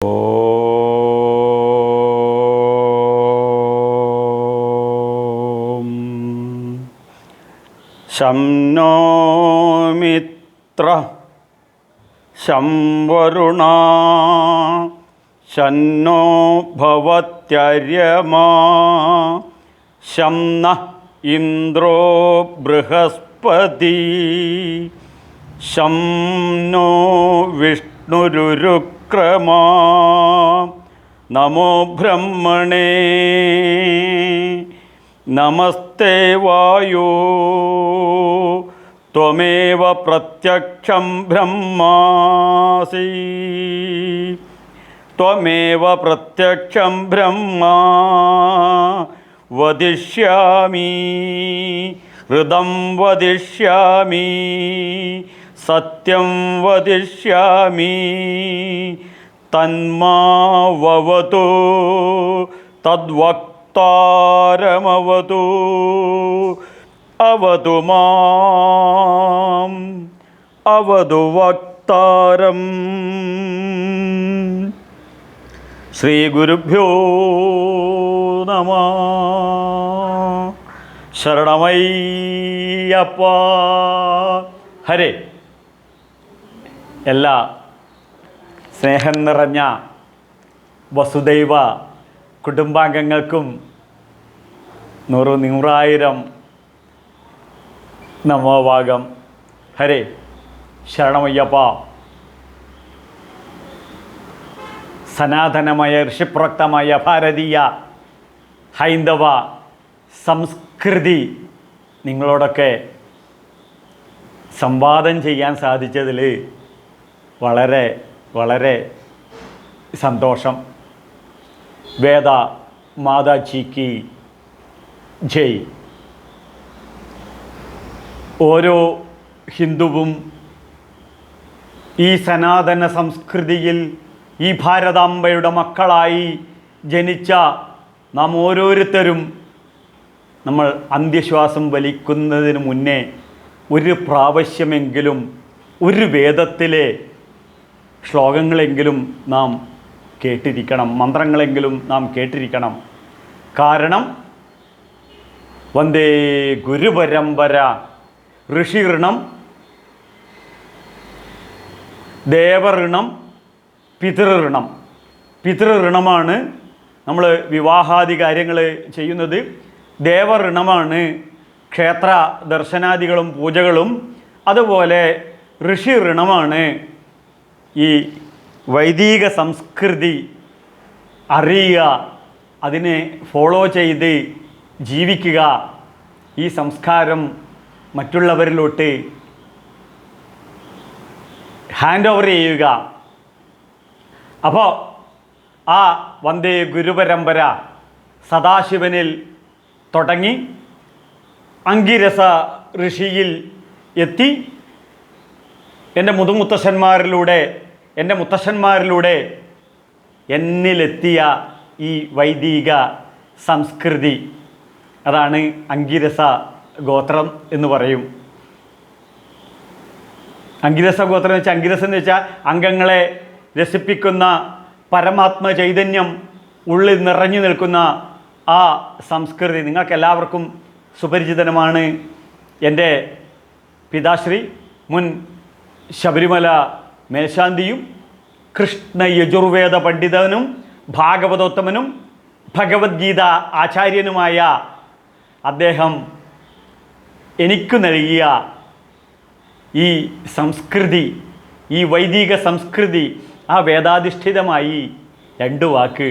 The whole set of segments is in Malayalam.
ശം നോ മിത്ര ശം വരുണ ശന്നോ ഭവത്യര്യമ ശം നഃ ഇന്ദ്രോ ബൃഹസ്പതി ശം നോ വിഷ്ണുരുരുക്രമാ നമോ ബ്രഹ്മണേ നമസ്തേ വായോ ത്വമേവ പ്രത്യക്ഷം ബ്രഹ്മാസി ത്വമേവ പ്രത്യക്ഷം ബ്രഹ്മ വദിഷ്യാമി ഹൃദം വദിഷ്യാമി സത്യം വദിഷ്യാമി തന്മാവവതു തദ്വക്താരമവതു അവതു മാം അവതു വക്താരം. ശ്രീ ഗുരുഭ്യോ നമഃ. ശരണമയ്യപ്പ. ഹരേ. എല്ലാ സ്നേഹം നിറഞ്ഞ വസുദൈവ കുടുംബാംഗങ്ങൾക്കും നൂറായിരം നമോഭാഗം. ഹരേ. ശരണമയ്യപ്പ. സനാതനമായ ഋഷിപ്രോക്തമായ ഭാരതീയ ഹൈന്ദവ സംസ്കൃതി നിങ്ങളോടൊക്കെ സംവാദം ചെയ്യാൻ സാധിച്ചതിൽ വളരെ വളരെ സന്തോഷം. വേദ മാതാജിക്ക് ജയ്. ഓരോ ഹിന്ദുവും ഈ സനാതന സംസ്കൃതിയിൽ ഈ ഭാരതാംബയുടെ മക്കളായി ജനിച്ച നാം ഓരോരുത്തരും നമ്മൾ അന്ത്യശ്വാസം വലിക്കുന്നതിന് മുന്നേ ഒരു പ്രാവശ്യമെങ്കിലും ഒരു വേദത്തിലെ ശ്ലോകങ്ങളെങ്കിലും നാം കേട്ടിരിക്കണം, മന്ത്രങ്ങളെങ്കിലും നാം കേട്ടിരിക്കണം. കാരണം വന്ദേ ഗുരുപരമ്പര ഋഷിഋണം ദേവഋണം പിതൃഋണം. പിതൃഋണമാണ് നമ്മൾ വിവാഹാദി കാര്യങ്ങൾ ചെയ്യുന്നത്. ദേവഋണമാണ് ക്ഷേത്ര ദർശനാദികളും പൂജകളും. അതുപോലെ ഋഷിഋണമാണ് ഈ വൈദിക സംസ്കൃതി അറിയുക, അതിനെ ഫോളോ ചെയ്ത് ജീവിക്കുക, ഈ സംസ്കാരം മറ്റുള്ളവരിലോട്ട് ഹാൻഡ് ഓവർ ചെയ്യുക. അപ്പോൾ ആ വന്ദേ ഗുരുപരമ്പര സദാശിവനിൽ തുടങ്ങി അങ്കിരസ ഋഷിയിൽ എത്തി എൻ്റെ മുത്തശ്ശന്മാരിലൂടെ എന്നിലെത്തിയ ഈ വൈദിക സംസ്കൃതി, അതാണ് അങ്കിരസ ഗോത്രം എന്ന് പറയും. അങ്കിരസ ഗോത്രം എന്ന് വെച്ചാൽ, അങ്കിരസം എന്ന് വെച്ചാൽ അംഗങ്ങളെ രസിപ്പിക്കുന്ന പരമാത്മ ചൈതന്യം ഉള്ളിൽ നിറഞ്ഞു നിൽക്കുന്ന ആ സംസ്കൃതി നിങ്ങൾക്ക് എല്ലാവർക്കും സുപരിചിതമാണ്. എൻ്റെ പിതാശ്രീ മുൻ ശബരിമല മേൽശാന്തിയും കൃഷ്ണ യജുർവേദ പണ്ഡിതനും ഭാഗവതോത്തമനും ഭഗവത്ഗീത ആചാര്യനുമായ അദ്ദേഹം എനിക്ക് നൽകിയ ഈ സംസ്കൃതി, ഈ വൈദിക സംസ്കൃതി, ആ വേദാധിഷ്ഠിതമായി 2 വാക്ക്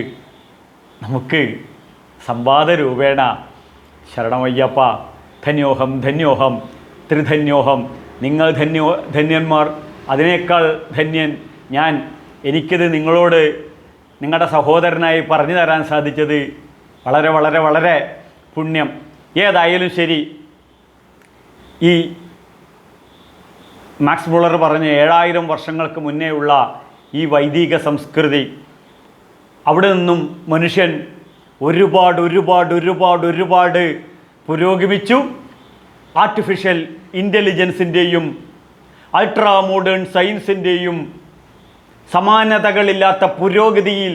നമുക്ക് സംവാദ രൂപേണ. ശരണമയ്യപ്പ. ധന്യോഹം ധന്യോഹം ത്രിധന്യോഹം. നിങ്ങൾ ധന്യന്മാർ, അതിനേക്കാൾ ധന്യൻ ഞാൻ. എനിക്കിത് നിങ്ങളോട് നിങ്ങളുടെ സഹോദരനായി പറഞ്ഞു തരാൻ സാധിച്ചത് വളരെ വളരെ വളരെ പുണ്യം. ഏതായാലും ശരി, ഈ മാക്സ് മുള്ളർ പറഞ്ഞ 7000 വർഷങ്ങൾക്ക് മുന്നേ ഉള്ള ഈ വൈദിക സംസ്കൃതി, അവിടെ നിന്നും മനുഷ്യൻ ഒരുപാട് പുരോഗമിച്ചു. ആർട്ടിഫിഷ്യൽ ഇൻ്റലിജൻസിൻ്റെയും അൾട്രാ മോഡേൺ സയൻസിൻ്റെയും സമാനതകളില്ലാത്ത പുരോഗതിയിൽ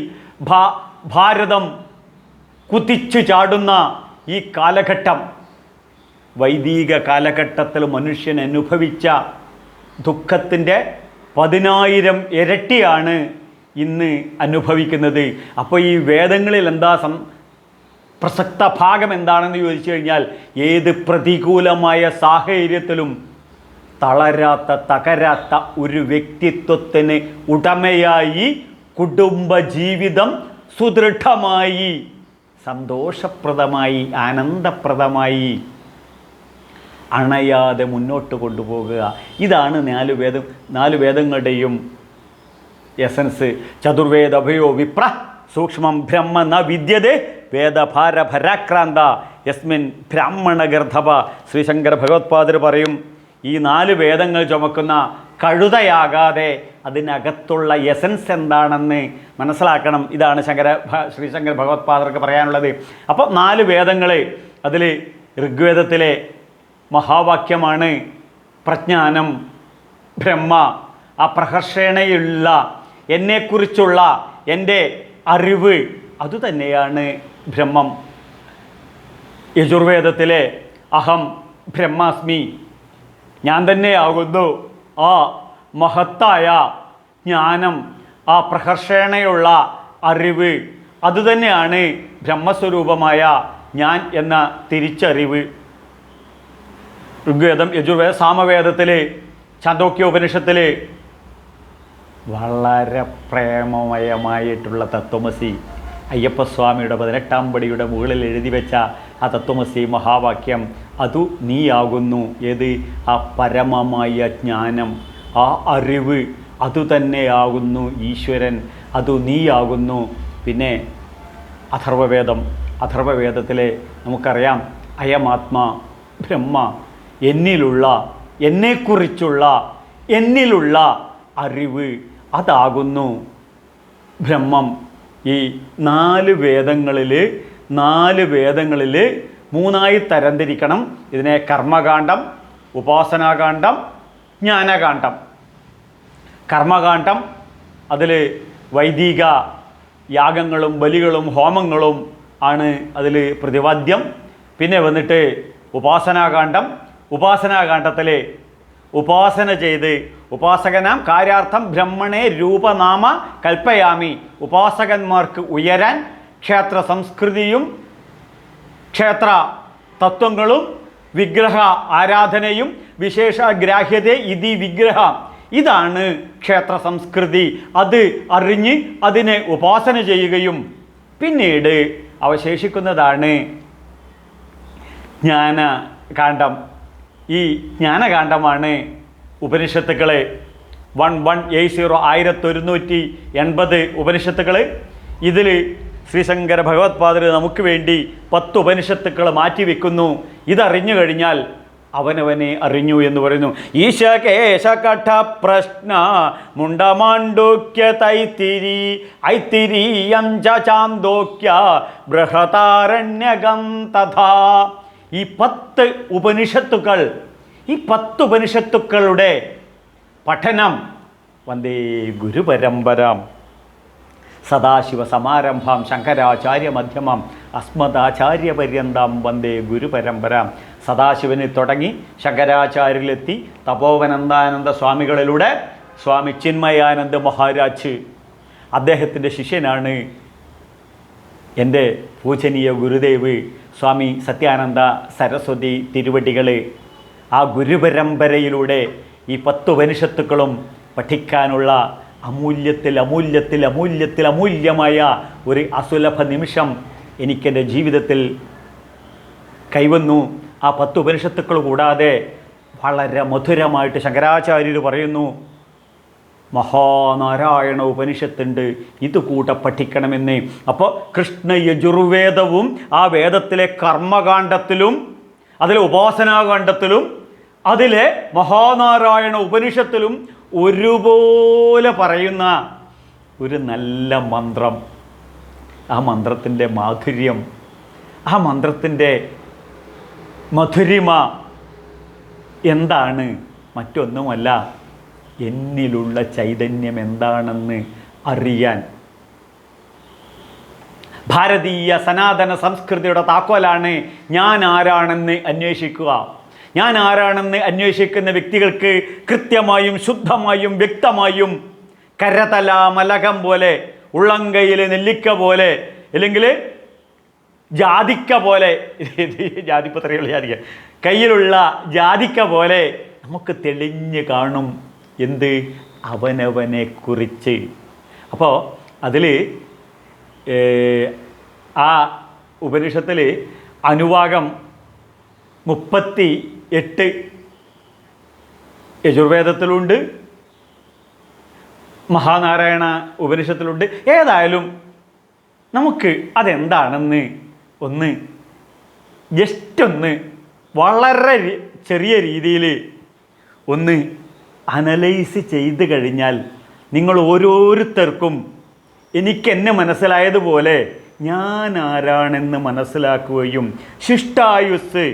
ഭാരതം കുതിച്ചു ചാടുന്ന ഈ കാലഘട്ടം, വൈദിക കാലഘട്ടത്തിൽ മനുഷ്യൻ അനുഭവിച്ച ദുഃഖത്തിൻ്റെ 10,000 ഇരട്ടിയാണ് ഇന്ന് അനുഭവിക്കുന്നത്. അപ്പോൾ ഈ വേദങ്ങളിൽ എന്താ പ്രസക്ത ഭാഗം എന്താണെന്ന് ചോദിച്ചു കഴിഞ്ഞാൽ, ഏത് പ്രതികൂലമായ സാഹചര്യത്തിലും തകരാത്ത ഒരു വ്യക്തിത്വത്തിന് ഉടമയായി കുടുംബജീവിതം സുദൃഢമായി, സന്തോഷപ്രദമായി, ആനന്ദപ്രദമായി അണയാതെ മുന്നോട്ട് കൊണ്ടുപോകുക. ഇതാണ് 4 വേദങ്ങളുടെയും എസൻസ്. ചതുർവേദഭയോ വിപ്ര സൂക്ഷ്മം ബ്രഹ്മ ന വിദ്യതേ വേദഭാരഭരാക്രാന്ത യസ്മിൻ ബ്രാഹ്മണഗർദ്ധവ. ശ്രീശങ്കര ഭഗവത്പാദർ പറയും, ഈ 4 വേദങ്ങൾ ചുമക്കുന്ന കഴുതയാകാതെ അതിനകത്തുള്ള എസൻസ് എന്താണെന്ന് മനസ്സിലാക്കണം. ഇതാണ് ശ്രീശങ്കര ഭഗവത്പാദർക്ക് പറയാനുള്ളത്. അപ്പോൾ 4 വേദങ്ങൾ, അതിൽ ഋഗ്വേദത്തിലെ മഹാവാക്യമാണ് പ്രജ്ഞാനം, ബ്രഹ്മ. ആ പ്രഹർഷണയുള്ള എന്നെക്കുറിച്ചുള്ള എൻ്റെ അറിവ് അതുതന്നെയാണ് ബ്രഹ്മം. യജുർവേദത്തിലെ അഹം ബ്രഹ്മാസ്മി, ഞാൻ തന്നെയാകുന്നു ആ മഹത്തായ ജ്ഞാനം, ആ പ്രഹർഷണയുള്ള അറിവ് അതുതന്നെയാണ് ബ്രഹ്മസ്വരൂപമായ ഞാൻ എന്ന തിരിച്ചറിവ്. ഋഗ്വേദം, യജുർവേദ, സാമവേദത്തിൽ, ഛാന്തോക്യോപനിഷത്തിൽ വളരെ പ്രേമമയമായിട്ടുള്ള തത്വമസി, അയ്യപ്പസ്വാമിയുടെ 18-ാം പടിയുടെ മുകളിൽ എഴുതി വെച്ച ആ തത്വമസി മഹാവാക്യം, അതു നീയാകുന്നു. ഏത്? ആ പരമമായ ജ്ഞാനം, ആ അറിവ് അതുതന്നെയാകുന്നു ഈശ്വരൻ, അതു നീയാകുന്നു. പിന്നെ അഥർവവേദത്തിലെ നമുക്കറിയാം, അയമാത്മാ ബ്രഹ്മ, എന്നിലുള്ള അറിവ് അതാകുന്നു ബ്രഹ്മം. ഈ 4 വേദങ്ങളിൽ 3ആയി തരംതിരിക്കണം ഇതിനെ: കർമ്മകാന്ഡം, ഉപാസനാകാന്ഡം, ജ്ഞാനകാന്ഡം. കർമ്മകാന്ഡം, അതിൽ വൈദിക യാഗങ്ങളും ബലികളും ഹോമങ്ങളും ആണ് അതിൽ പ്രതിപാദ്യം. പിന്നെ വന്നിട്ട് ഉപാസനാകാന്ഡത്തിൽ ഉപാസന ചെയ്ത് ഉപാസകനാം കാര്യാർത്ഥം ബ്രഹ്മണേ രൂപനാമ കൽപ്പയാമി. ഉപാസകന്മാർക്ക് ഉയരാൻ ക്ഷേത്ര സംസ്കൃതിയും ക്ഷേത്ര തത്വങ്ങളും വിഗ്രഹ ആരാധനയും വിശേഷഗ്രാഹ്യത ഇതി വിഗ്രഹ, ഇതാണ് ക്ഷേത്ര സംസ്കൃതി. അത് അറിഞ്ഞ് അതിനെ ഉപാസന ചെയ്യുകയും പിന്നീട് അവശേഷിക്കുന്നതാണ് ജ്ഞാനകാന്ഡം. ഈ ജ്ഞാനകാന്ഡമാണ് ഉപനിഷത്തുക്കളെ 1180 ഉപനിഷത്തുക്കൾ. ഇതിൽ ശ്രീശങ്കര ഭഗവത്പാദർ നമുക്ക് വേണ്ടി 10 ഉപനിഷത്തുക്കൾ മാറ്റിവെക്കുന്നു. ഇതറിഞ്ഞു കഴിഞ്ഞാൽ അവനവനെ അറിഞ്ഞു എന്ന് പറയുന്നു. ഈശകേശകഠ പ്രശ്ന മുണ്ടമാണ്ഡൂക്യ തൈത്തിരി ഐത്തിരീയം ചാന്തോക്യ ബൃഹതാരണ്യകം തഥാ. ഈ 10 ഉപനിഷത്തുക്കളുടെ പഠനം വന്ദേ ഗുരുപരമ്പരാം സദാശിവസമാരംഭാം ശങ്കരാചാര്യ മധ്യമം അസ്മദാചാര്യപര്യന്താം വന്ദേ ഗുരുപരമ്പരാം. സദാശിവനിൽ തുടങ്ങി ശങ്കരാചാര്യരിലെത്തി തപോവനന്ദാനന്ദ സ്വാമികളിലൂടെ സ്വാമി ചിന്മയാനന്ദ മഹാരാജ്, അദ്ദേഹത്തിൻ്റെ ശിഷ്യനാണ് എൻ്റെ പൂജനീയ ഗുരുദേവ് സ്വാമി സത്യാനന്ദ സരസ്വതി തിരുവടികൾ. ആ ഗുരുപരമ്പരയിലൂടെ ഈ 10 ഉപനിഷത്തുക്കളും പഠിക്കാനുള്ള അമൂല്യമായ ഒരു അസുലഭ നിമിഷം എനിക്കെൻ്റെ ജീവിതത്തിൽ കൈവന്നു. ആ 10 ഉപനിഷത്തുക്കൾ കൂടാതെ വളരെ മധുരമായിട്ട് ശങ്കരാചാര്യർ പറയുന്നു, മഹാനാരായണ ഉപനിഷത്തുണ്ട്, ഇത് കൂടെ പഠിക്കണമെന്ന്. അപ്പോൾ കൃഷ്ണയജുർവേദവും ആ വേദത്തിലെ കർമ്മകാന്ഡത്തിലും അതിലെ ഉപാസനാകാന്ഡത്തിലും അതിലെ മഹാനാരായണ ഉപനിഷത്തിലും ഒരുപോലെ പറയുന്ന ഒരു നല്ല മന്ത്രം, ആ മന്ത്രത്തിൻ്റെ മാധുര്യം, ആ മന്ത്രത്തിൻ്റെ മധുരിമ എന്താണ്? മറ്റൊന്നുമല്ല, എന്നിലുള്ള ചൈതന്യം എന്താണെന്ന് അറിയാൻ. ഭാരതീയ സനാതന സംസ്കൃതിയുടെ താക്കോലാണ് ഞാൻ ആരാണെന്ന് അന്വേഷിക്കുക. ഞാൻ ആരാണെന്ന് അന്വേഷിക്കുന്ന വ്യക്തികൾക്ക് കൃത്യമായും ശുദ്ധമായും വ്യക്തമായും കരതല മലകം പോലെ, ഉള്ളംകൈയിൽ നെല്ലിക്ക പോലെ, അല്ലെങ്കിൽ ജാതിക്ക പോലെ, ജാതിപത്രികൾ വിചാരിക്കുക, കയ്യിലുള്ള ജാതിക്ക പോലെ നമുക്ക് തെളിഞ്ഞ് കാണും എന്ത് അവനവനെ കുറിച്ച്. അപ്പോൾ അതിൽ ആ ഉപനിഷത്തിൽ അനുവാകം 38 യജുർവേദത്തിലുണ്ട്, മഹാനാരായണ ഉപനിഷത്തിലുണ്ട്. ഏതായാലും നമുക്ക് അതെന്താണെന്ന് ഒന്ന് ജസ്റ്റ് ഒന്ന് വളരെ ചെറിയ രീതിയിൽ ഒന്ന് അനലൈസ് ചെയ്ത് കഴിഞ്ഞാൽ നിങ്ങൾ ഓരോരുത്തർക്കും എനിക്കെന്നെ മനസ്സിലായതുപോലെ ഞാൻ ആരാണെന്ന് മനസ്സിലാക്കുകയും ശിഷ്ടായുസ്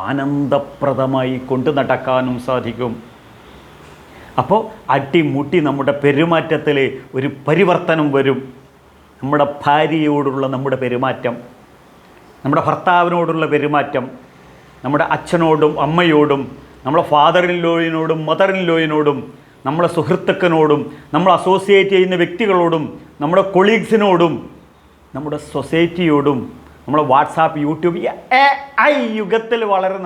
ആനന്ദപ്രദമായി കൊണ്ടു നടക്കാനും സാധിക്കും. അപ്പോൾ അട്ടിമുട്ടി നമ്മുടെ പെരുമാറ്റത്തിൽ ഒരു പരിവർത്തനം വരും. നമ്മുടെ ഭാര്യയോടുള്ള നമ്മുടെ പെരുമാറ്റം, നമ്മുടെ ഭർത്താവിനോടുള്ള പെരുമാറ്റം, നമ്മുടെ അച്ഛനോടും അമ്മയോടും, നമ്മുടെ ഫാദർ ഇൻ ലോയിനോടും മദർ ഇൻ ലോയിനോടും, നമ്മുടെ സുഹൃത്തുക്കളോടും, നമ്മൾ അസോസിയേറ്റ് ചെയ്യുന്ന വ്യക്തികളോടും, നമ്മുടെ കൊളീഗ്സിനോടും, നമ്മുടെ സൊസൈറ്റിയോടും, നമ്മുടെ വാട്സാപ്പ്, യൂട്യൂബ്, ഈ യുഗത്തിൽ വളരെ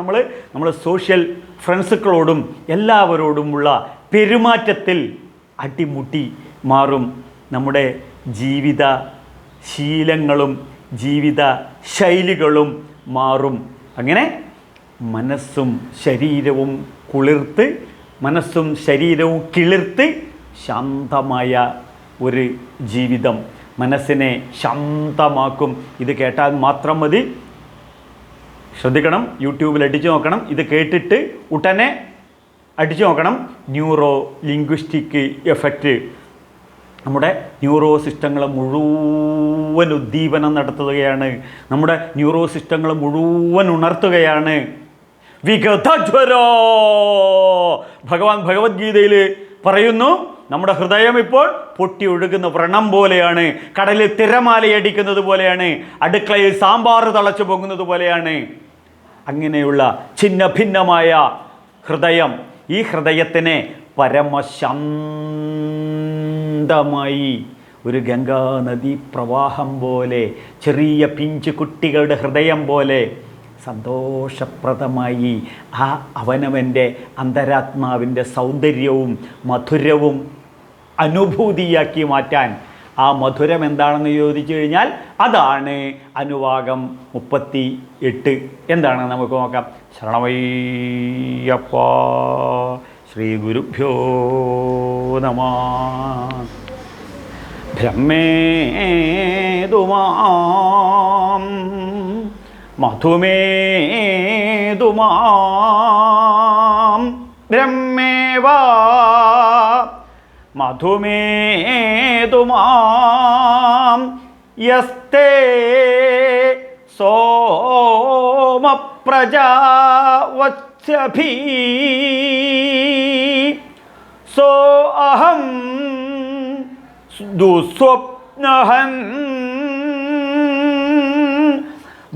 നമ്മൾ സോഷ്യൽ ഫ്രണ്ട്സുകളോടും എല്ലാവരോടുമുള്ള പെരുമാറ്റത്തിൽ അടിമുട്ടി മാറും. നമ്മുടെ ജീവിത ശീലങ്ങളും ജീവിത ശൈലികളും മാറും. അങ്ങനെ മനസ്സും ശരീരവും കുളിർത്ത്, മനസ്സും ശരീരവും കിളിർത്ത് ശാന്തമായ ഒരു ജീവിതം മനസ്സിനെ ശാന്തമാക്കും. ഇത് കേട്ടാൽ മാത്രം മതി. ശ്രദ്ധിക്കണം, യൂട്യൂബിൽ അടിച്ചു നോക്കണം. ഇത് കേട്ടിട്ട് ഉടനെ അടിച്ചു നോക്കണം. ന്യൂറോ ലിംഗ്വിസ്റ്റിക് എഫക്റ്റ് നമ്മുടെ ന്യൂറോ സിസ്റ്റങ്ങളെ മുഴുവൻ ഉദ്ദീപനം നടത്തുകയാണ്. നമ്മുടെ ന്യൂറോ സിസ്റ്റങ്ങളെ മുഴുവൻ ഉണർത്തുകയാണ്. വിഗതജ്വരോ ഭഗവാൻ ഭഗവത്ഗീതയിൽ പറയുന്നു, നമ്മുടെ ഹൃദയം ഇപ്പോൾ പൊട്ടി ഒഴുകുന്ന വ്രണം പോലെയാണ്, കടലിൽ തിരമാലയടിക്കുന്നത് പോലെയാണ്, അടുക്കളയിൽ സാമ്പാർ തിളച്ചു പോകുന്നത് പോലെയാണ്. അങ്ങനെയുള്ള ഛിന്ന ഭിന്നമായ ഹൃദയം, ഈ ഹൃദയത്തിനെ പരമശാന്തമായി ഒരു ഗംഗാനദി പ്രവാഹം പോലെ, ചെറിയ പിഞ്ചു കുട്ടികളുടെ ഹൃദയം പോലെ സന്തോഷപ്രദമായി ആ അവനവൻ്റെ അന്തരാത്മാവിൻ്റെ സൗന്ദര്യവും മധുരവും അനുഭൂതിയാക്കി മാറ്റാൻ. ആ മധുരം എന്താണെന്ന് ചോദിച്ചു കഴിഞ്ഞാൽ അതാണ് അനുവാകം 38. എന്താണ് നമുക്ക് നോക്കാം. ശരണമയ്യപ്പ. ശ്രീ ഗുരുഭ്യോ നമഃ. ബ്രഹ്മേതുമാം മധുമേതുമാം ബ്രഹ്മേവ മധുമേതുമാം യസ്തേ സോമപ്രജാവത്സ്യഭി സോ അഹം ദുസ്വപ്നഹൻ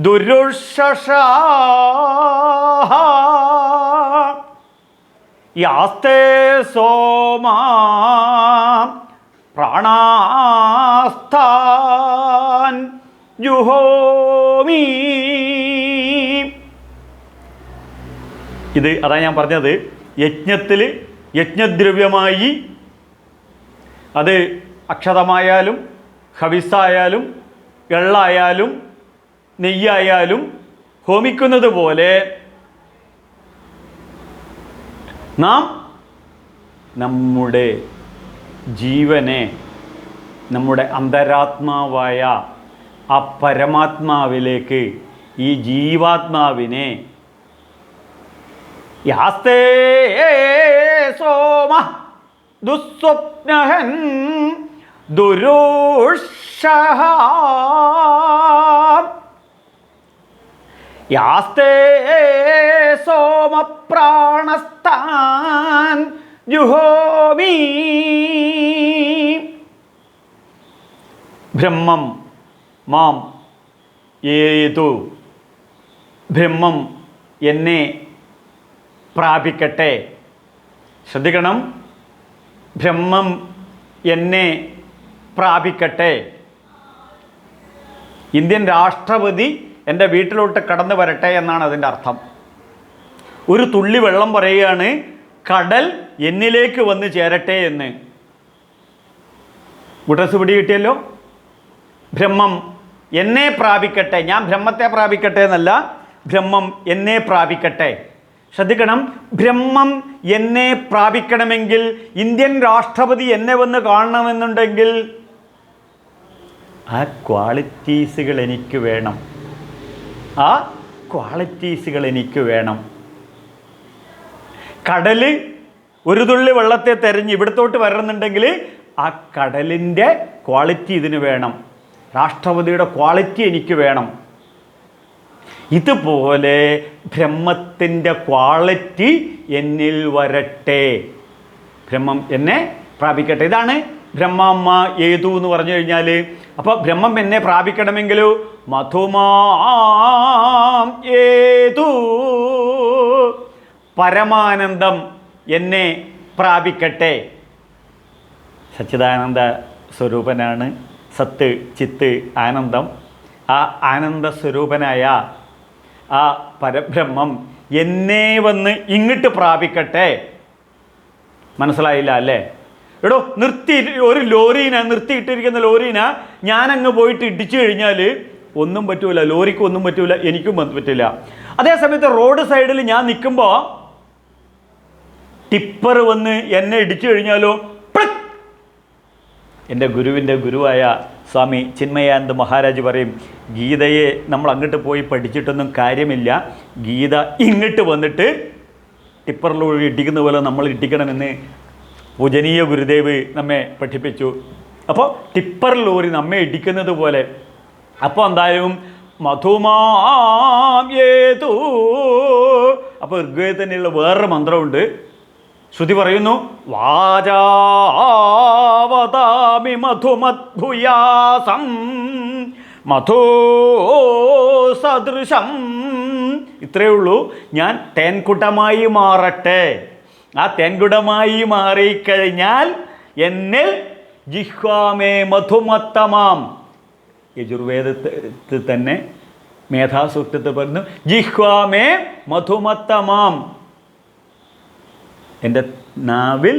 ദുരുഷഷാഃ യാസ്തേ സോമാ പ്രാണാസ്ഥാൻ ജുഹോമി. ഇത് അതാണ് ഞാൻ പറഞ്ഞത്. യജ്ഞത്തിൽ യജ്ഞദ്രവ്യമായി, അത് അക്ഷതമായാലും ഹവിസായാലും എള്ളായാലും നെയ്യായാലും ഹോമിക്കുന്നത് പോലെ നാം നമ്മുടെ ജീവനെ, നമ്മുടെ അന്തരാത്മാവായ ആ പരമാത്മാവിലേക്ക്, ഈ ജീവാത്മാവിനെ യാസ്തേ സോമ ദുസ്വപ്നഹൻ ദുരുഷഃ യാസ്തേ സോമപ്രാണസ്താൻ ജുഹോമി. ബ്രഹ്മം മാം ഏതു, ബ്രഹ്മം എന്നെ പ്രാപിക്കട്ടെ. ശ്രദ്ധിക്കണം, ബ്രഹ്മം എന്നെ പ്രാപിക്കട്ടെ. ഇന്ത്യൻ രാഷ്ട്രപതി എൻ്റെ വീട്ടിലോട്ട് കടന്നു വരട്ടെ എന്നാണ് അതിൻ്റെ അർത്ഥം. ഒരു തുള്ളി വെള്ളം പറയുകയാണ്, കടൽ എന്നിലേക്ക് വന്ന് ചേരട്ടെ എന്ന്. ഗുഡ്രസ് പിടി കിട്ടിയല്ലോ. ബ്രഹ്മം എന്നെ പ്രാപിക്കട്ടെ, ഞാൻ ബ്രഹ്മത്തെ പ്രാപിക്കട്ടെ എന്നല്ല, ബ്രഹ്മം എന്നെ പ്രാപിക്കട്ടെ. ശ്രദ്ധിക്കണം, ബ്രഹ്മം എന്നെ പ്രാപിക്കണമെങ്കിൽ, ഇന്ത്യൻ രാഷ്ട്രപതി എന്നെ വന്ന് കാണണമെന്നുണ്ടെങ്കിൽ ആ ക്വാളിറ്റീസുകൾ എനിക്ക് വേണം. ആ ക്വാളിറ്റീസുകൾ എനിക്ക് വേണം. കടൽ ഒരു തുള്ളി വെള്ളത്തെ തെരഞ്ഞ് ഇവിടത്തോട്ട് വരണമെന്നുണ്ടെങ്കിൽ ആ കടലിൻ്റെ ക്വാളിറ്റി ഇതിന് വേണം. രാഷ്ട്രപതിയുടെ ക്വാളിറ്റി എനിക്ക് വേണം. ഇതുപോലെ ബ്രഹ്മത്തിൻ്റെ ക്വാളിറ്റി എന്നിൽ വരട്ടെ, ബ്രഹ്മം എന്നെ പ്രാപിക്കട്ടെ. ഇതാണ് ബ്രഹ്മമ്മ ഏതു എന്ന് പറഞ്ഞു കഴിഞ്ഞാൽ. അപ്പോൾ ബ്രഹ്മം എന്നെ പ്രാപിക്കണമെങ്കിലോ മധുമാം ഏതു, പരമാനന്ദം എന്നെ പ്രാപിക്കട്ടെ. സച്ചിദാനന്ദ സ്വരൂപനാണ് സത്ത്, ചിത്ത്, ആനന്ദം. ആ ആനന്ദ സ്വരൂപനായ ആ പരബ്രഹ്മം എന്നെ വന്ന് ഇങ്ങോട്ട് പ്രാപിക്കട്ടെ. മനസ്സിലായില്ല അല്ലേ? എടോ, ഒരു ലോറീനെ നിർത്തിയിട്ടിരിക്കുന്ന ലോറീനെ ഞാനങ്ങ് പോയിട്ട് ഇടിച്ചു കഴിഞ്ഞാൽ ഒന്നും പറ്റൂല, ലോറിക്ക് ഒന്നും പറ്റൂല, എനിക്കും പറ്റില്ല. അതേസമയത്ത് റോഡ് സൈഡിൽ ഞാൻ നിൽക്കുമ്പോൾ ടിപ്പർ വന്ന് എന്നെ ഇടിച്ചു കഴിഞ്ഞാലോ, എൻ്റെ ഗുരുവിൻ്റെ ഗുരുവായ സ്വാമി ചിന്മയാനന്ദ മഹാരാജ് പറയും, ഗീതയെ നമ്മൾ അങ്ങോട്ട് പോയി പഠിച്ചിട്ടൊന്നും കാര്യമില്ല, ഗീത ഇങ്ങോട്ട് വന്നിട്ട് ടിപ്പറിലൂടെ ഇടിക്കുന്ന പോലെ നമ്മൾ ഇടിക്കണമെന്ന് പൂജനീയ ഗുരുദേവ് നമ്മെ പഠിപ്പിച്ചു. അപ്പോൾ ടിപ്പർ ലോറി നമ്മെ ഇടിക്കുന്നത് പോലെ. അപ്പോൾ എന്തായാലും മധുമാം ഏതു. അപ്പോൾ ഋഗ്വേദത്തിൽ തന്നെയുള്ള വേറൊരു മന്ത്രമുണ്ട്. ശ്രുതി പറയുന്നു, വാചാവതാമി മധുമദ്ഭുയാസം മധോ സദൃശം. ഇത്രയേ ഉള്ളൂ, ഞാൻ തേൻകുടമായി മാറട്ടെ. ആ തേൻകുടമായി മാറിക്കഴിഞ്ഞാൽ എന്നിൽ ജിഹ്വാമേ മധുമത്തമാം. യജുർവേദത്തിൽ തന്നെ മേധാസൂക്തത്തിൽ പറഞ്ഞു, ജിഹ്വാമേ മധുമത്തമാം. എൻ്റെ നാവിൽ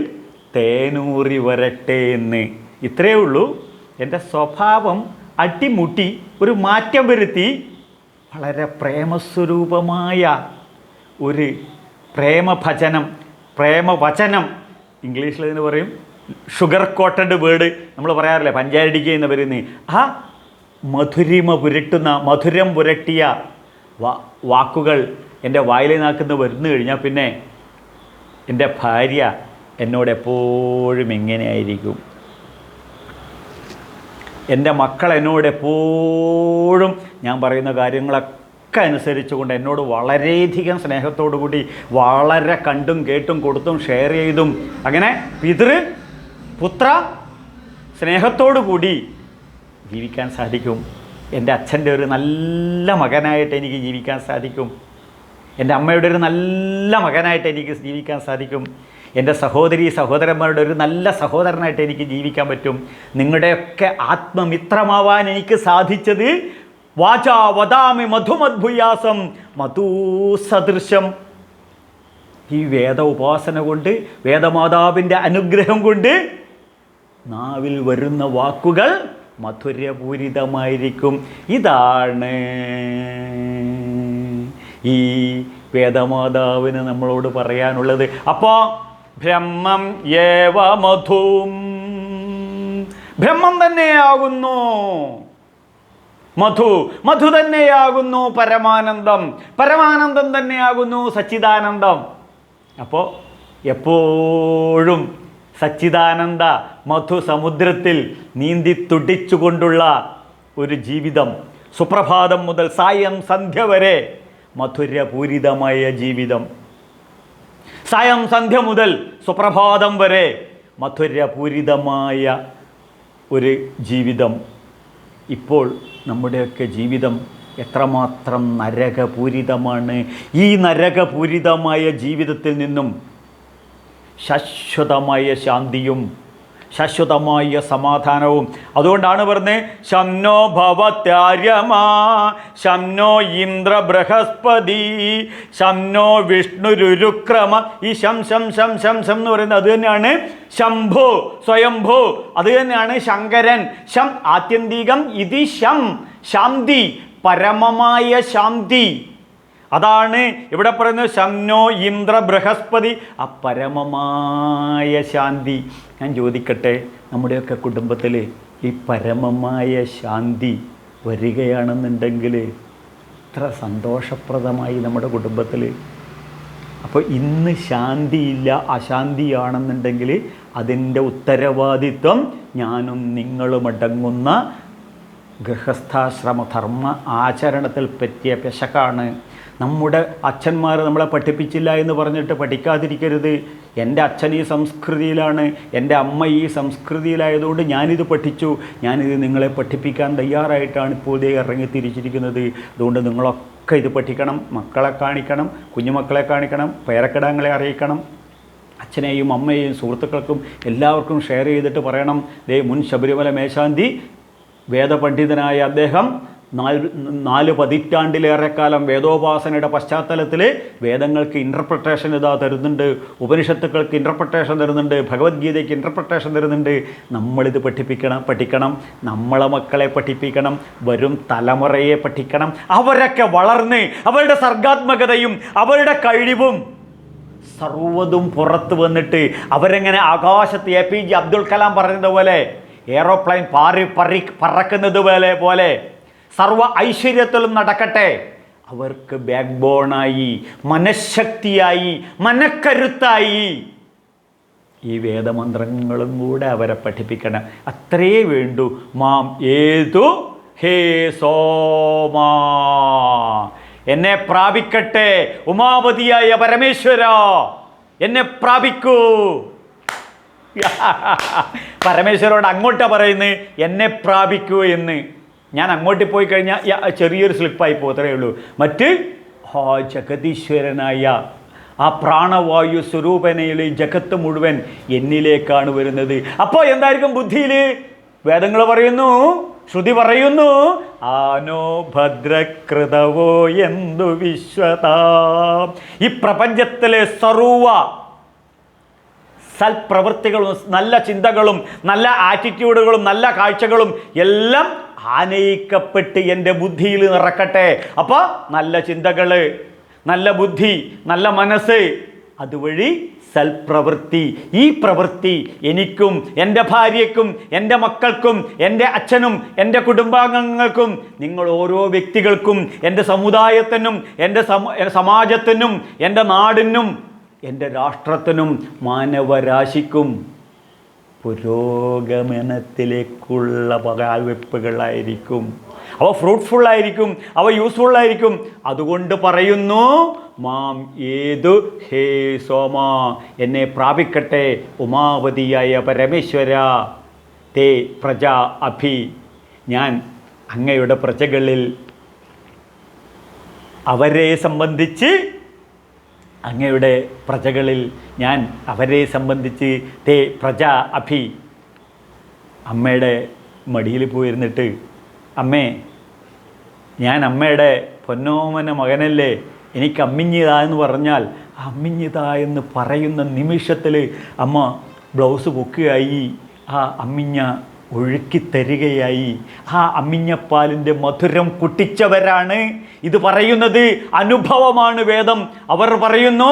തേനൂറി വരട്ടെ എന്ന്. ഇത്രയേ ഉള്ളൂ. എൻ്റെ സ്വഭാവം അടിമുട്ടി ഒരു മാറ്റം വരുത്തി വളരെ പ്രേമസ്വരൂപമായ ഒരു പ്രേമഭജനം, പ്രേമവചനം, ഇംഗ്ലീഷിൽ ഇതിന് പറയും ഷുഗർ കോട്ടഡ് വേർഡ്. നമ്മൾ പറയാറില്ലേ പഞ്ചാരടിക്കുക എന്ന് പറയുന്നത്. ആ മധുരം പുരട്ടിയ വാക്കുകൾ എൻ്റെ വായിൽ നാക്കുന്ന വരുന്നു കഴിഞ്ഞാൽ പിന്നെ എൻ്റെ ഭാര്യ എന്നോട് എപ്പോഴും എങ്ങനെയായിരിക്കും, എൻ്റെ മക്കൾ എന്നോട് എപ്പോഴും ഞാൻ പറയുന്ന കാര്യങ്ങളൊക്കെ അനുസരിച്ചുകൊണ്ട് എന്നോട് വളരെയധികം സ്നേഹത്തോടു കൂടി വളരെ കണ്ടും കേട്ടും കൊടുത്തും ഷെയർ ചെയ്തും അങ്ങനെ പുത്ര സ്നേഹത്തോടു കൂടി ജീവിക്കാൻ സാധിക്കും. എൻ്റെ അച്ഛൻ്റെ ഒരു നല്ല മകനായിട്ട് എനിക്ക് ജീവിക്കാൻ സാധിക്കും. എൻ്റെ അമ്മയുടെ ഒരു നല്ല മകനായിട്ട് എനിക്ക് ജീവിക്കാൻ സാധിക്കും. എൻ്റെ സഹോദരന്മാരുടെ ഒരു നല്ല സഹോദരനായിട്ട് എനിക്ക് ജീവിക്കാൻ പറ്റും. നിങ്ങളുടെയൊക്കെ ആത്മമിത്രമാവാൻ എനിക്ക് സാധിച്ചത് വാചാ വദാമി മധുമദ്ഭുയാസം മധുസദൃശം. ഈ വേദ ഉപാസന കൊണ്ട്, വേദമാതാവിൻ്റെ അനുഗ്രഹം കൊണ്ട് നാവിൽ വരുന്ന വാക്കുകൾ മധുരപൂരിതമായിരിക്കും. ഇതാണ് ഈ വേദമാതാവിന് നമ്മളോട് പറയാനുള്ളത്. അപ്പോൾ ബ്രഹ്മം ഏവ മധും, ബ്രഹ്മം തന്നെയാകുന്നു മധു തന്നെയാകുന്നു പരമാനന്ദം, പരമാനന്ദം തന്നെയാകുന്നു സച്ചിദാനന്ദം. അപ്പോൾ എപ്പോഴും സച്ചിദാനന്ദ മധു സമുദ്രത്തിൽ നീന്തി തുടിച്ചുകൊണ്ടുള്ള ഒരു ജീവിതം, സുപ്രഭാതം മുതൽ സായം സന്ധ്യ വരെ മധുരപൂരിതമായ ജീവിതം. സായം സന്ധ്യ മുതൽ സുപ്രഭാതം വരെ മധുരപൂരിതമായ ഒരു ജീവിതം. ഇപ്പോൾ നമ്മുടെയൊക്കെ ജീവിതം എത്രമാത്രം നരകപൂരിതമാണ്. ഈ നരകപൂരിതമായ ജീവിതത്തിൽ നിന്നും ശാശ്വതമായ ശാന്തിയും ശാശ്വതമായ സമാധാനവും. അതുകൊണ്ടാണ് പറഞ്ഞത് ശംനോ ഭവത്യാര്യമാ ശംനോ ഇന്ദ്ര ബൃഹസ്പതി ശംനോ വിഷ്ണുരുക്രമ. ഈ ശം ശം ശം ശം ശം എന്ന് പറയുന്നത് അത് തന്നെയാണ് ശംഭു, സ്വയംഭു. അത് തന്നെയാണ് ശങ്കരൻ. ശം ആത്യന്തികം, ഇതി ശം ശാന്തി, പരമമായ ശാന്തി. അതാണ് ഇവിടെ പറയുന്നത് ശംനോ ഇന്ദ്ര ബൃഹസ്പതി, ആ പരമമായ ശാന്തി. ഞാൻ ചോദിക്കട്ടെ, നമ്മുടെയൊക്കെ കുടുംബത്തിൽ ഈ പരമമായ ശാന്തി വരികയാണെന്നുണ്ടെങ്കിൽ എത്ര സന്തോഷപ്രദമായി നമ്മുടെ കുടുംബത്തിൽ. അപ്പോൾ ഇന്ന് ശാന്തിയില്ല, അശാന്തിയാണെന്നുണ്ടെങ്കിൽ അതിൻ്റെ ഉത്തരവാദിത്വം ഞാനും നിങ്ങളും അടങ്ങുന്ന ഗൃഹസ്ഥാശ്രമ ധർമ്മ ആചരണത്തിൽ പറ്റിയ പെശകാണ്. നമ്മുടെ അച്ഛന്മാർ നമ്മളെ പഠിപ്പിച്ചില്ല എന്ന് പറഞ്ഞിട്ട് പഠിക്കാതിരിക്കരുത്. എൻ്റെ അച്ഛൻ ഈ സംസ്കൃതിയിലാണ്, എൻ്റെ അമ്മ ഈ സംസ്കൃതിയിലായതുകൊണ്ട് ഞാനിത് പഠിച്ചു, ഞാനിത് നിങ്ങളെ പഠിപ്പിക്കാൻ തയ്യാറായിട്ടാണ് ഇപ്പോൾ ഇതേ ഇറങ്ങി തിരിച്ചിരിക്കുന്നത്. അതുകൊണ്ട് നിങ്ങളൊക്കെ ഇത് പഠിക്കണം, മക്കളെ കാണിക്കണം, കുഞ്ഞുമക്കളെ കാണിക്കണം, പേരക്കിടാങ്ങളെ അറിയിക്കണം, അച്ഛനെയും അമ്മയെയും സുഹൃത്തുക്കൾക്കും എല്ലാവർക്കും ഷെയർ ചെയ്തിട്ട് പറയണം, ദേ മുൻ ശബരിമല മേശാന്തി വേദപണ്ഡിതനായ അദ്ദേഹം 4 പതിറ്റാണ്ടിലേറെക്കാലം വേദോപാസനയുടെ പശ്ചാത്തലത്തിൽ വേദങ്ങൾക്ക് ഇൻ്റർപ്രിട്ടേഷൻ ഇതാ തരുന്നുണ്ട്, ഉപനിഷത്തുക്കൾക്ക് ഇൻ്റർപ്രിട്ടേഷൻ തരുന്നുണ്ട്, ഭഗവത്ഗീതയ്ക്ക് ഇൻ്റർപ്രിട്ടേഷൻ തരുന്നുണ്ട്. നമ്മളിത് പഠിക്കണം, നമ്മളെ മക്കളെ പഠിപ്പിക്കണം, വരും തലമുറയെ പഠിക്കണം. അവരൊക്കെ വളർന്ന് അവരുടെ സർഗാത്മകതയും അവരുടെ കഴിവും സർവ്വതും പുറത്ത് വന്നിട്ട് അവരെങ്ങനെ ആകാശത്ത് APJ അബ്ദുൽ കലാം പറയുന്നത് പോലെ എയറോപ്ലെയിൻ പറക്കുന്നത് പോലെ സർവ ഐശ്വര്യത്തിലും നടക്കട്ടെ. അവർക്ക് ബാക്ക് ബോണായി, മനഃശക്തിയായി, മനക്കരുത്തായി ഈ വേദമന്ത്രങ്ങളും കൂടെ അവരെ പഠിപ്പിക്കണം. അത്രേ വേണ്ടൂ. മാം ഏതു ഹേ സോമാ, എന്നെ പ്രാപിക്കട്ടെ ഉമാപതിയായ പരമേശ്വര, എന്നെ പ്രാപിക്കൂ. പരമേശ്വരോട് അങ്ങോട്ടാണ് പറയുന്നത് എന്നെ പ്രാപിക്കൂ എന്ന്. ഞാൻ അങ്ങോട്ട് പോയി കഴിഞ്ഞാൽ ചെറിയൊരു സ്ലിപ്പായി പോകത്തേ ഉള്ളൂ. മറ്റ് ജഗതീശ്വരനായ ആ പ്രാണവായു സ്വരൂപനയിൽ ജഗത്ത് മുഴുവൻ എന്നിലേക്കാണ് വരുന്നത്. അപ്പോൾ എന്തായിരിക്കും ബുദ്ധിയിൽ? വേദങ്ങൾ പറയുന്നു, ശ്രുതി പറയുന്നു, ആനോ ഭദ്രകൃതവോ എന്തു വിശ്വതാ. ഈ പ്രപഞ്ചത്തിലെ സർവ സൽപ്രവൃത്തികളും നല്ല ചിന്തകളും നല്ല ആറ്റിറ്റ്യൂഡുകളും നല്ല കാഴ്ചകളും എല്ലാം ആനയിക്കപ്പെട്ട് എൻ്റെ ബുദ്ധിയിൽ നിറക്കട്ടെ. അപ്പോൾ നല്ല ചിന്തകൾ, നല്ല ബുദ്ധി, നല്ല മനസ്സ്, അതുവഴി സൽപ്രവൃത്തി. ഈ പ്രവൃത്തി എനിക്കും എൻ്റെ ഭാര്യയ്ക്കും എൻ്റെ മക്കൾക്കും എൻ്റെ അച്ഛനും എൻ്റെ കുടുംബാംഗങ്ങൾക്കും നിങ്ങൾ ഓരോ വ്യക്തികൾക്കും എൻ്റെ സമുദായത്തിനും എൻ്റെ സമാജത്തിനും എൻ്റെ നാടിനും എൻ്റെ രാഷ്ട്രത്തിനും മാനവരാശിക്കും പുരോഗമനത്തിലേക്കുള്ള പകാൽവെപ്പുകളായിരിക്കും. അവ ഫ്രൂട്ട്ഫുള്ളായിരിക്കും, അവ യൂസ്ഫുള്ളായിരിക്കും. അതുകൊണ്ട് പറയുന്നു, മാം ഏതു ഹേ സോമാ, എന്നെ പ്രാപിക്കട്ടെ ഉമാപതിയായ പരമേശ്വര. തേ പ്രജാ അഭി, ഞാൻ അങ്ങയുടെ പ്രജകളിൽ അവരെ സംബന്ധിച്ച്, അങ്ങയുടെ പ്രജകളിൽ ഞാൻ അവരെ സംബന്ധിച്ച് തേ പ്രജ അഭി. അമ്മയുടെ മടിയിൽ പോയിരുന്നിട്ട്, അമ്മേ ഞാൻ അമ്മയുടെ പൊന്നോമന മകനല്ലേ, എനിക്ക് അമ്മിഞ്ഞിതാ എന്ന് പറഞ്ഞാൽ അമ്മിഞ്ഞിതാ എന്ന് പറയുന്ന നിമിഷത്തിൽ അമ്മ ബ്ലൗസ് പൊക്കുകയായി, ആ അമ്മിഞ്ഞ ഒഴുക്കിത്തരികയായി. ആ അമ്മിഞ്ഞപ്പാലിൻ്റെ മധുരം കുട്ടിച്ചവരാണ് ഇത് പറയുന്നത്. അനുഭവമാണ് വേദം. അവർ പറയുന്നു,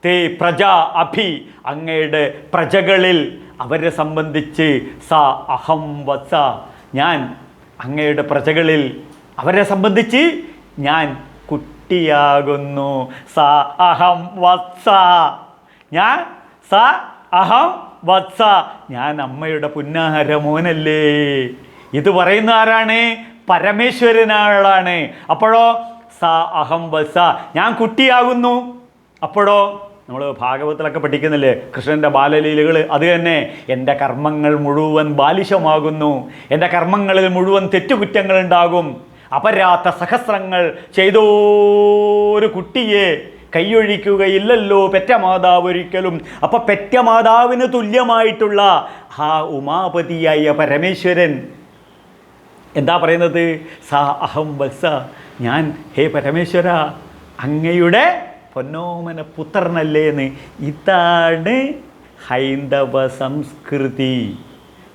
തേ പ്രജ അഭി, അങ്ങയുടെ പ്രജകളിൽ അവരെ സംബന്ധിച്ച് സ അഹം വത്സ, ഞാൻ അങ്ങയുടെ പ്രജകളിൽ അവരെ സംബന്ധിച്ച് ഞാൻ കുട്ടിയാകുന്നു. സ അഹം വത്സ, ഞാൻ സ അഹം വത്സ, ഞാൻ അമ്മയുടെ പുന്നാര മോനല്ലേ. ഇത് പറയുന്ന ആരാണ്? പരമേശ്വരനാളാണ്. അപ്പോഴോ സ അഹം വത്സ, ഞാൻ കുട്ടിയാകുന്നു. അപ്പോഴോ നമ്മൾ ഭാഗവതത്തിലൊക്കെ പഠിക്കുന്നില്ലേ കൃഷ്ണൻ്റെ ബാലലീലകൾ? അത് തന്നെ, എൻ്റെ കർമ്മങ്ങൾ മുഴുവൻ ബാലിശമാകുന്നു, എൻ്റെ കർമ്മങ്ങളിൽ മുഴുവൻ തെറ്റുകുറ്റങ്ങളുണ്ടാകും, അപരാധ സഹസ്രങ്ങൾ ചെയ്തോരു കുട്ടിയെ കൈയൊഴിക്കുകയില്ലല്ലോ പെറ്റ മാതാവ് ഒരിക്കലും. അപ്പം പെറ്റ മാതാവിന് തുല്യമായിട്ടുള്ള ആ ഉമാപതിയായ പരമേശ്വരൻ എന്താ പറയുന്നത്? സാ അഹം വത്സ, ഞാൻ ഹേ പരമേശ്വര അങ്ങയുടെ പൊന്നോമന പുത്രനല്ലേന്ന്. ഇതാണ് ഹൈന്ദവ സംസ്കൃതി.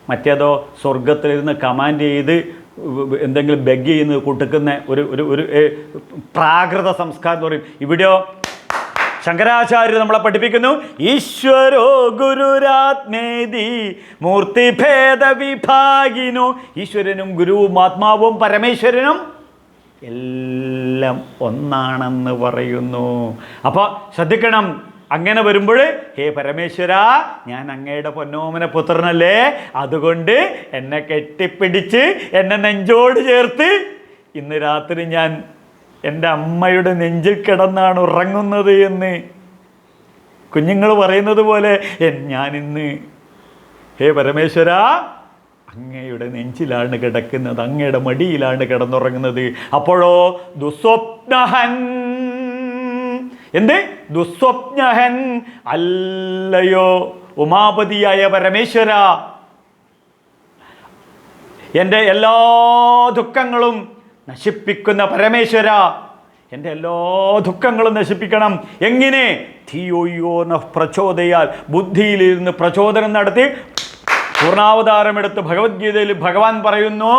മറ്റേതോ സ്വർഗത്തിലിരുന്ന് കമാൻഡ് ചെയ്ത് എന്തെങ്കിലും ബെഗ് ചെയ്യുന്ന കൊടുക്കുന്ന ഒരു പ്രാകൃത സംസ്കാരം എന്ന് പറയും. ഇവിടെയോ ശങ്കരാചാര്യർ നമ്മളെ പഠിപ്പിക്കുന്നു, ഈശ്വരോ ഗുരുരാത്മേതി മൂർത്തിഭേദ വിഭാഗിനോ. ഈശ്വരനും ഗുരുവും ആത്മാവും പരമേശ്വരനും എല്ലാം ഒന്നാണെന്ന് പറയുന്നു. അപ്പോൾ ശ്രദ്ധിക്കണം, അങ്ങനെ വരുമ്പോൾ ഹേ പരമേശ്വര, ഞാൻ അങ്ങയുടെ പൊന്നോമന പുത്രനല്ലേ, അതുകൊണ്ട് എന്നെ കെട്ടിപ്പിടിച്ച് എന്നെ നെഞ്ചോട് ചേർത്ത് ഇന്ന് രാത്രി ഞാൻ എൻ്റെ അമ്മയുടെ നെഞ്ചിൽ കിടന്നാണ് ഉറങ്ങുന്നത് എന്ന് കുഞ്ഞുങ്ങൾ പറയുന്നത് പോലെ ഞാനിന്ന് ഹേ പരമേശ്വര അങ്ങയുടെ നെഞ്ചിലാണ് കിടക്കുന്നത്, അങ്ങയുടെ മടിയിലാണ് കിടന്നുറങ്ങുന്നത്. അപ്പോഴോ ദുസ്വപ്നഹൻ, എന്ത് ദുസ്വപ്നഹൻ അല്ലയോ ഉമാപതിയായ പരമേശ്വര, എൻ്റെ എല്ലാ ദുഃഖങ്ങളും നശിപ്പിക്കുന്ന പരമേശ്വര, എൻ്റെ എല്ലാ ദുഃഖങ്ങളും നശിപ്പിക്കണം. എങ്ങനെ? ധിയോയോ നഃ പ്രചോദയാൽ, ബുദ്ധിയിലിരുന്ന് പ്രചോദനം നടത്തി പൂർണ്ണാവതാരമെടുത്ത് ഭഗവത്ഗീതയിൽ ഭഗവാൻ പറയുന്നു,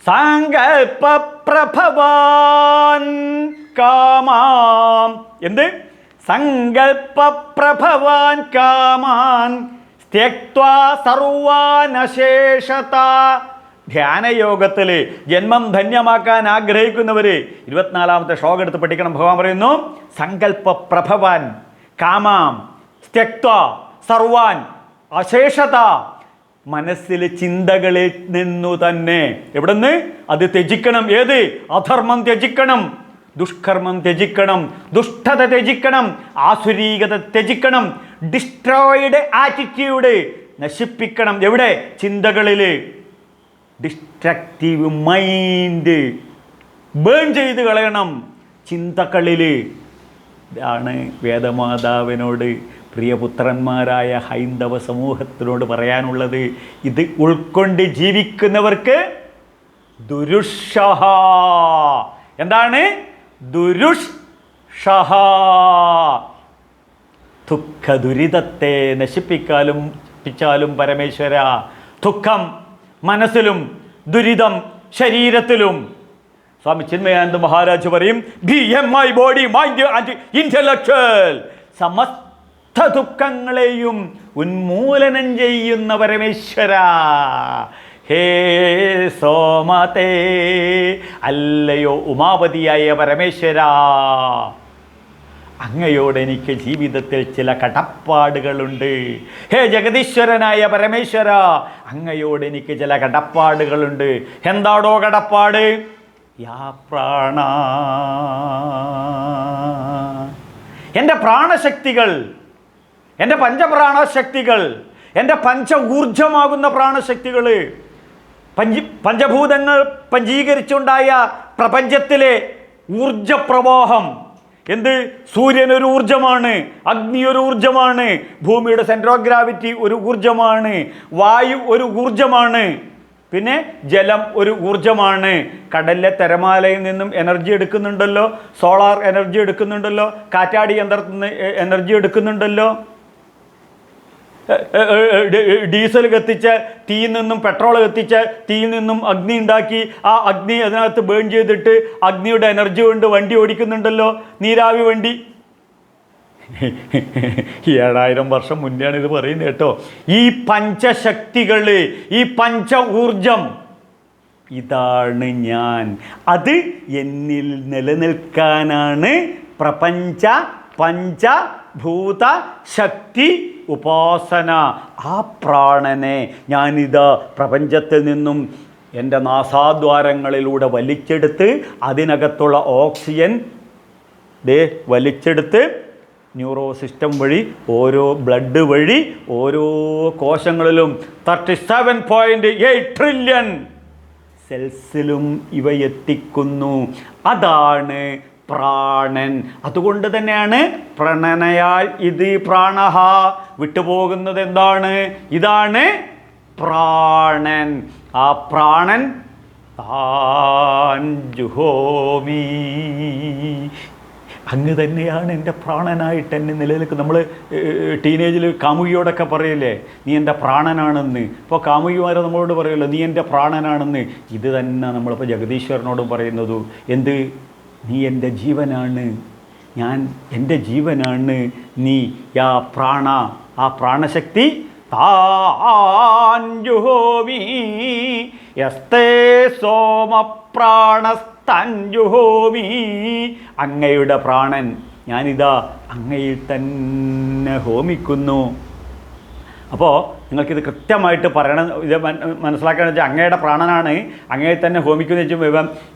സങ്കൽപ്പ പ്രഭവാൻ കാമാൻ, എന്ത് സങ്കൽപ്പ പ്രഭവാൻ കാമാൻ ത്യക്ത്വാ സർവാനശേഷത. ധ്യാനയോഗത്തിൽ ജന്മം ധന്യമാക്കാൻ ആഗ്രഹിക്കുന്നവർ 24ാമത്തെ ശ്ലോകം എടുത്ത് പഠിക്കണം. ഭഗവാൻ പറയുന്നു, സങ്കൽപ്പ പ്രഭവാൻ കാമാം ത്യക്ത്വാ സർവാൻ അശേഷത. മനസ്സിലെ ചിന്തകളിൽ നിന്നു തന്നെ എവിടുന്ന് അത് ത്യജിക്കണം. ഏത്? അധർമ്മം ത്യജിക്കണം, ദുഷ്കർമ്മം ത്യജിക്കണം, ദുഷ്ടത ത്യജിക്കണം, ആസുരീകത ത്യജിക്കണം, ഡിസ്ട്രോയിഡ് ആറ്റിറ്റ്യൂഡ് നശിപ്പിക്കണം. എവിടെ? ചിന്തകളിൽ. ഡിസ്ട്രക്റ്റീവ് മൈൻഡ് ബേൺ ചെയ്ത് കളയണം ചിന്തകളിൽ. ഇതാണ് വേദമാതാവിനോട് പ്രിയപുത്രന്മാരായ ഹൈന്ദവ സമൂഹത്തിനോട് പറയാനുള്ളത്. ഇത് ഉൾക്കൊണ്ട് ജീവിക്കുന്നവർക്ക് ദുരുഷഹ. എന്താണ് ദുരുഷഹ? ദുഃഖ ദുരിതത്തെ നശിപ്പിച്ചാലും പരമേശ്വര, ദുഃഖം മനസ്സിലും ദുരിതം ശരീരത്തിലും. സ്വാമി ചിന്മയാനന്ദ മഹാരാജ് പറയും, BMI body mind and intellectual, സമസ്ത ദുഃഖങ്ങളെയും ഉന്മൂലനം ചെയ്യുന്ന പരമേശ്വര, ഹേ സോമതേ അല്ലയോ ഉമാപതിയായ പരമേശ്വര, അങ്ങയോട് എനിക്ക് ജീവിതത്തിൽ ചില കടപ്പാടുകളുണ്ട്. ഹേ ജഗദീശ്വരനായ പരമേശ്വര, അങ്ങയോട് എനിക്ക് ചില കടപ്പാടുകളുണ്ട്. എന്താടോ കടപ്പാട്? യാ പ്രാണ, എൻ്റെ പ്രാണശക്തികൾ, എൻ്റെ പഞ്ചപ്രാണശക്തികൾ, എൻ്റെ പഞ്ച ഊർജമാകുന്ന പ്രാണശക്തികൾ, പഞ്ചഭൂതങ്ങൾ പഞ്ചീകരിച്ചുണ്ടായ പ്രപഞ്ചത്തിലെ ഊർജപ്രവാഹം. എന്ത്? സൂര്യൻ ഒരു ഊർജമാണ്, അഗ്നി ഒരു ഊർജമാണ്, ഭൂമിയുടെ സെൻറ്റർ ഓഫ് ഗ്രാവിറ്റി ഒരു ഊർജമാണ്, വായു ഒരു ഊർജമാണ്, പിന്നെ ജലം ഒരു ഊർജമാണ്. കടലിലെ തിരമാലയിൽ നിന്നും എനർജി എടുക്കുന്നുണ്ടല്ലോ, സോളാർ എനർജി എടുക്കുന്നുണ്ടല്ലോ, കാറ്റാടി യന്ത്രത്തിൽ നിന്ന് എനർജി എടുക്കുന്നുണ്ടല്ലോ, ഡീസൽ കത്തിച്ച തീയിൽ നിന്നും പെട്രോൾ കത്തിച്ച തീയിൽ നിന്നും അഗ്നി ഉണ്ടാക്കി ആ അഗ്നി അതിനകത്ത് ബേൺ ചെയ്തിട്ട് അഗ്നിയുടെ എനർജി കൊണ്ട് വണ്ടി ഓടിക്കുന്നുണ്ടല്ലോ, നീരാവി വണ്ടി. 7000 വർഷം മുന്നെയാണ് ഇത് പറയുന്നത് കേട്ടോ. ഈ പഞ്ചശക്തികൾ, ഈ പഞ്ച ഊർജം, ഇതാണ് ഞാൻ. അത് എന്നിൽ നിലനിൽക്കാനാണ് പ്രപഞ്ച പഞ്ചഭൂത ശക്തി ഉപാസന. ആ പ്രാണനെ ഞാനിതാ പ്രപഞ്ചത്തിൽ നിന്നും എൻ്റെ നാസാദ്വാരങ്ങളിലൂടെ വലിച്ചെടുത്ത് അതിനകത്തുള്ള ഓക്സിജൻ വലിച്ചെടുത്ത് ന്യൂറോ സിസ്റ്റം വഴി ഓരോ ബ്ലഡ് വഴി ഓരോ കോശങ്ങളിലും 37.8 ട്രില്യൺ സെൽസിലും ഇവ എത്തിക്കുന്നു. അതാണ് പ്രാണൻ. അതുകൊണ്ട് തന്നെയാണ് പ്രണനയാൽ ഇത് പ്രാണഹ, വിട്ടുപോകുന്നത് എന്താണ്? ഇതാണ് പ്രാണൻ. ആ പ്രാണൻ താൻ ജുഹോമി, അങ്ങ് തന്നെയാണ് എൻ്റെ പ്രാണനായിട്ട് എന്നെ നിലനിൽക്കുന്നത്. നമ്മൾ ടീനേജിൽ കാമുകിയോടൊക്കെ പറയില്ലേ, നീ എൻ്റെ പ്രാണനാണെന്ന്. ഇപ്പോൾ കാമുകിമാരെ നമ്മളോട് പറയുമല്ലോ, നീ എൻ്റെ പ്രാണനാണെന്ന്. ഇത് തന്നെ നമ്മളിപ്പോൾ ജഗദീശ്വരനോടും പറയുന്നത്. എന്ത്? നീ എൻ്റെ ജീവനാണ്, ഞാൻ എൻ്റെ ജീവനാണ് നീ. യാ പ്രാണ, ആ പ്രാണശക്തി താൻ ജുഹോമി യസ്തേ സോമപ്രാണസ്തഞ്ജുഹോമി, അങ്ങയുടെ പ്രാണൻ ഞാനിതാ അങ്ങയിൽ തന്നെ ഹോമിക്കുന്നു. അപ്പോൾ നിങ്ങൾക്കിത് കൃത്യമായിട്ട് പറയണം, ഇത് മനസ്സിലാക്കുകയെന്ന് വെച്ചാൽ അങ്ങയുടെ പ്രാണനാണ് അങ്ങയിൽ തന്നെ ഹോമിക്കുന്നു വെച്ചും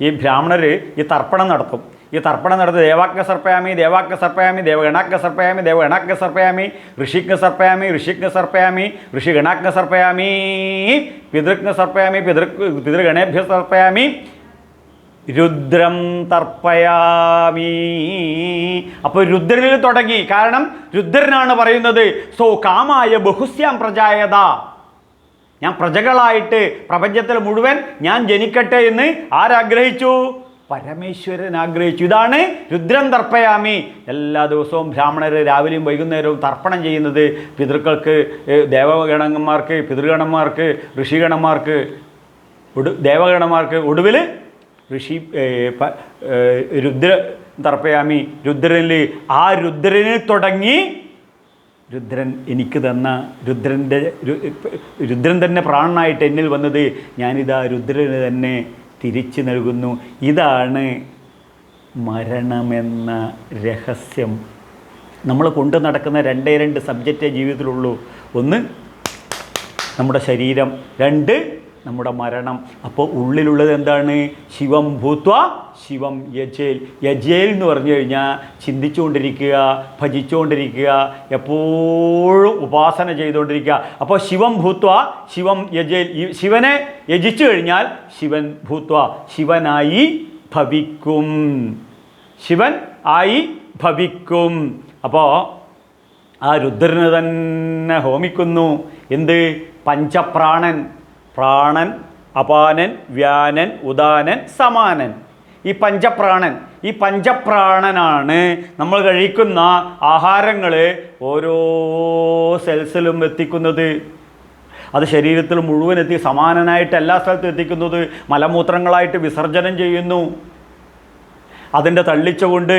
ഈ ബ്രാഹ്മണർ ഈ തർപ്പണം നടത്തും. ഈ തർപ്പണം നടത്തി ദേവാഗ്ന സർപ്പയാമി, ദേവാഗ്ന സർപ്പയാമി, ദേവഗണാഗ്ന സർപ്പയാമി, ദേവഗണാഗ്ന സർപ്പയാമി, ഋഷിഗ്ന സർപ്പയാമി, ഋഷിഗ്ന സർപ്പയാമി, ഋഷിഗണാഗ്ന സർപ്പയാമി, പിതൃഗ്ന സർപ്പയാമി, പിതൃഗണേഭ്യ സർപ്പയാമി, രുദ്രം തർപ്പയാമി. അപ്പോൾ രുദ്രനിൽ തുടങ്ങി. കാരണം രുദ്രനാണ് പറയുന്നത് സോ കാമായ ബഹുസ്യാം പ്രജായത, ഞാൻ പ്രജകളായിട്ട് പ്രപഞ്ചത്തിൽ മുഴുവൻ ഞാൻ ജനിക്കട്ടെ എന്ന് ആരാഗ്രഹിച്ചു? പരമേശ്വരൻ ആഗ്രഹിച്ചു. ഇതാണ് രുദ്രം തർപ്പയാമി. എല്ലാ ദിവസവും ബ്രാഹ്മണർ രാവിലെയും വൈകുന്നേരവും തർപ്പണം ചെയ്യുന്നത് പിതൃക്കൾക്ക്, ദേവഗണന്മാർക്ക്, പിതൃഗണന്മാർക്ക്, ഋഷിഗണന്മാർക്ക്, ദേവഗണന്മാർക്ക്, ഒടുവിൽ രുദ്ര തർപ്പയാമി. രുദ്രനിൽ ആ രുദ്രനിൽ തുടങ്ങി രുദ്രൻ എനിക്ക് തന്ന രുദ്രൻ തന്നെ പ്രാണനായിട്ട് എന്നിൽ വന്നത് ഞാനിതാ രുദ്രന് തന്നെ തിരിച്ചു നൽകുന്നു. ഇതാണ് മരണമെന്ന രഹസ്യം. നമ്മൾ കൊണ്ടു നടക്കുന്ന രണ്ട് സബ്ജക്റ്റേ ജീവിതത്തിലുള്ളൂ. ഒന്ന് നമ്മുടെ ശരീരം, രണ്ട് നമ്മുടെ മരണം. അപ്പോൾ ഉള്ളിലുള്ളത് എന്താണ്? ശിവം ഭൂത്വ ശിവം യജേൽ. യജേൽ എന്ന് പറഞ്ഞു കഴിഞ്ഞാൽ ചിന്തിച്ചുകൊണ്ടിരിക്കുക, ഭജിച്ചുകൊണ്ടിരിക്കുക, എപ്പോഴും ഉപാസന ചെയ്തുകൊണ്ടിരിക്കുക. അപ്പോൾ ശിവം ഭൂത്വ ശിവം യജേൽ. ശിവനെ യജിച്ചു കഴിഞ്ഞാൽ ശിവൻ ഭൂത്വ ശിവനായി ഭവിക്കും, ശിവൻ ആയി ഭവിക്കും. അപ്പോൾ ആ രുദ്രന് തന്നെ ഹോമിക്കുന്നു. എന്ത്? പഞ്ചപ്രാണൻ. പ്രാണൻ, അപാനൻ, വ്യാനൻ, ഉദാനൻ, സമാനൻ. ഈ പഞ്ചപ്രാണൻ, ഈ പഞ്ചപ്രാണനാണ് നമ്മൾ കഴിക്കുന്ന ആഹാരങ്ങൾ ഓരോ സെൽസിലും എത്തിക്കുന്നത്. അത് ശരീരത്തിൽ മുഴുവൻ എത്തി സമാനനായിട്ട് എല്ലാ സ്ഥലത്തും എത്തിക്കുന്നത്. മലമൂത്രങ്ങളായിട്ട് വിസർജനം ചെയ്യുന്നു. അതിൻ്റെ തള്ളിച്ച കൊണ്ട്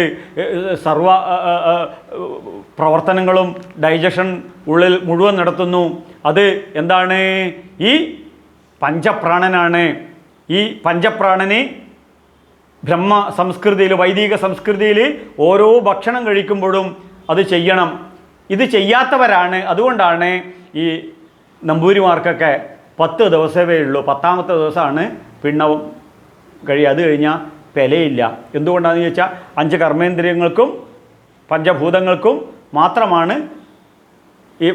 സർവ പ്രവർത്തനങ്ങളും ഡൈജഷൻ ഉള്ളിൽ മുഴുവൻ നടത്തുന്നു. അത് എന്താണ്? ഈ പഞ്ചപ്രാണനാണ്. ഈ പഞ്ചപ്രാണന് ബ്രഹ്മ സംസ്കൃതിയിൽ, വൈദിക സംസ്കൃതിയിൽ ഓരോ ഭക്ഷണം കഴിക്കുമ്പോഴും അത് ചെയ്യണം. ഇത് ചെയ്യാത്തവരാണ്. അതുകൊണ്ടാണ് ഈ നമ്പൂതിരിമാർക്കൊക്കെ 10 ദിവസമേ ഉള്ളൂ. 10ാമത്തെ ദിവസമാണ് പിണ്ണവും കഴിയുക. അത് കഴിഞ്ഞാൽ പെലയില്ല. എന്തുകൊണ്ടാണെന്ന് ചോദിച്ചാൽ 5 കർമ്മേന്ദ്രിയങ്ങൾക്കും പഞ്ചഭൂതങ്ങൾക്കും മാത്രമാണ് ഈ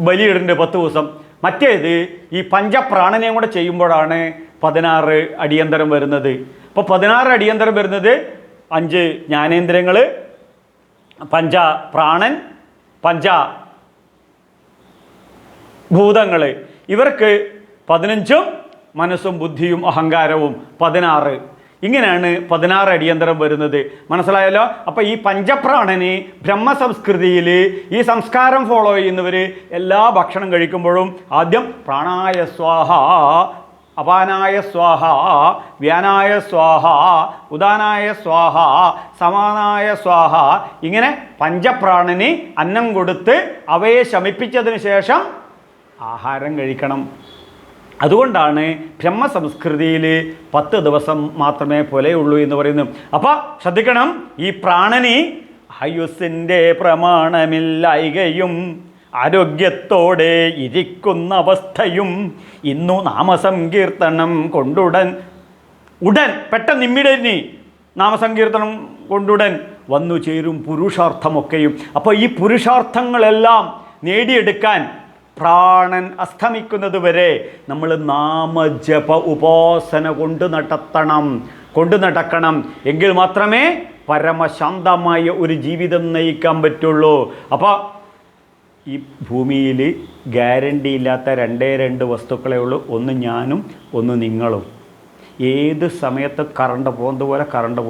ബലിയിടേണ്ടത് 10 ദിവസം. മറ്റേത് ഈ പഞ്ചപ്രാണനെയും കൂടെ ചെയ്യുമ്പോഴാണ് 16 അടിയന്തരം വരുന്നത്. അപ്പോൾ 16 അടിയന്തരം വരുന്നത് 5 ജ്ഞാനേന്ദ്രിയങ്ങൾ, പഞ്ചപ്രാണൻ, പഞ്ചഭൂതങ്ങൾ. ഇവർക്ക് 15ഉം മനസ്സും ബുദ്ധിയും അഹങ്കാരവും 16. ഇങ്ങനെയാണ് 16 അടിയന്തരം വരുന്നത്. മനസ്സിലായല്ലോ? അപ്പോൾ ഈ പഞ്ചപ്രാണന് ബ്രഹ്മസംസ്കൃതിയിൽ ഈ സംസ്കാരം ഫോളോ ചെയ്യുന്നവർ എല്ലാ ഭക്ഷണം കഴിക്കുമ്പോഴും ആദ്യം പ്രാണായ സ്വാഹ, അപാനായ സ്വാഹ, വ്യാനായ സ്വാഹ, ഉദാനായ സ്വാഹ, സമാനായ സ്വാഹ, ഇങ്ങനെ പഞ്ചപ്രാണന് അന്നം കൊടുത്ത് അവയെ ശമിപ്പിച്ചതിന് ശേഷം ആഹാരം കഴിക്കണം. അതുകൊണ്ടാണ് ബ്രഹ്മസംസ്കൃതിയിൽ 10 ദിവസം മാത്രമേ പൊലയുള്ളൂ എന്ന് പറയുന്നു. അപ്പോൾ ശ്രദ്ധിക്കണം, ഈ പ്രാണന് ആയുസ്സിൻ്റെ പ്രമാണമില്ലായ്കയും ആരോഗ്യത്തോടെ ഇരിക്കുന്ന അവസ്ഥയും ഇന്നു നാമസങ്കീർത്തനം കൊണ്ടുടൻ പെട്ടെന്ന് ഇമ്മിഡിയറ്റ്ലി നാമസങ്കീർത്തനം കൊണ്ടുടൻ വന്നു ചേരും പുരുഷാർത്ഥമൊക്കെയും. അപ്പോൾ ഈ പുരുഷാർത്ഥങ്ങളെല്ലാം നേടിയെടുക്കാൻ പ്രാണൻ അസ്തമിക്കുന്നത് വരെ നമ്മൾ നാമജപ ഉപാസന കൊണ്ട് നടക്കണം. എങ്കിൽ മാത്രമേ പരമശാന്തമായ ഒരു ജീവിതം നയിക്കാൻ പറ്റുള്ളൂ. അപ്പോൾ ഈ ഭൂമിയിൽ ഗ്യാരണ്ടി ഇല്ലാത്ത രണ്ട് വസ്തുക്കളേ ഉള്ളൂ. ഒന്ന് ഞാനും ഒന്ന് നിങ്ങളും. ഏത് സമയത്ത് കറണ്ട് പോകുന്നത് പോലെ കറണ്ട്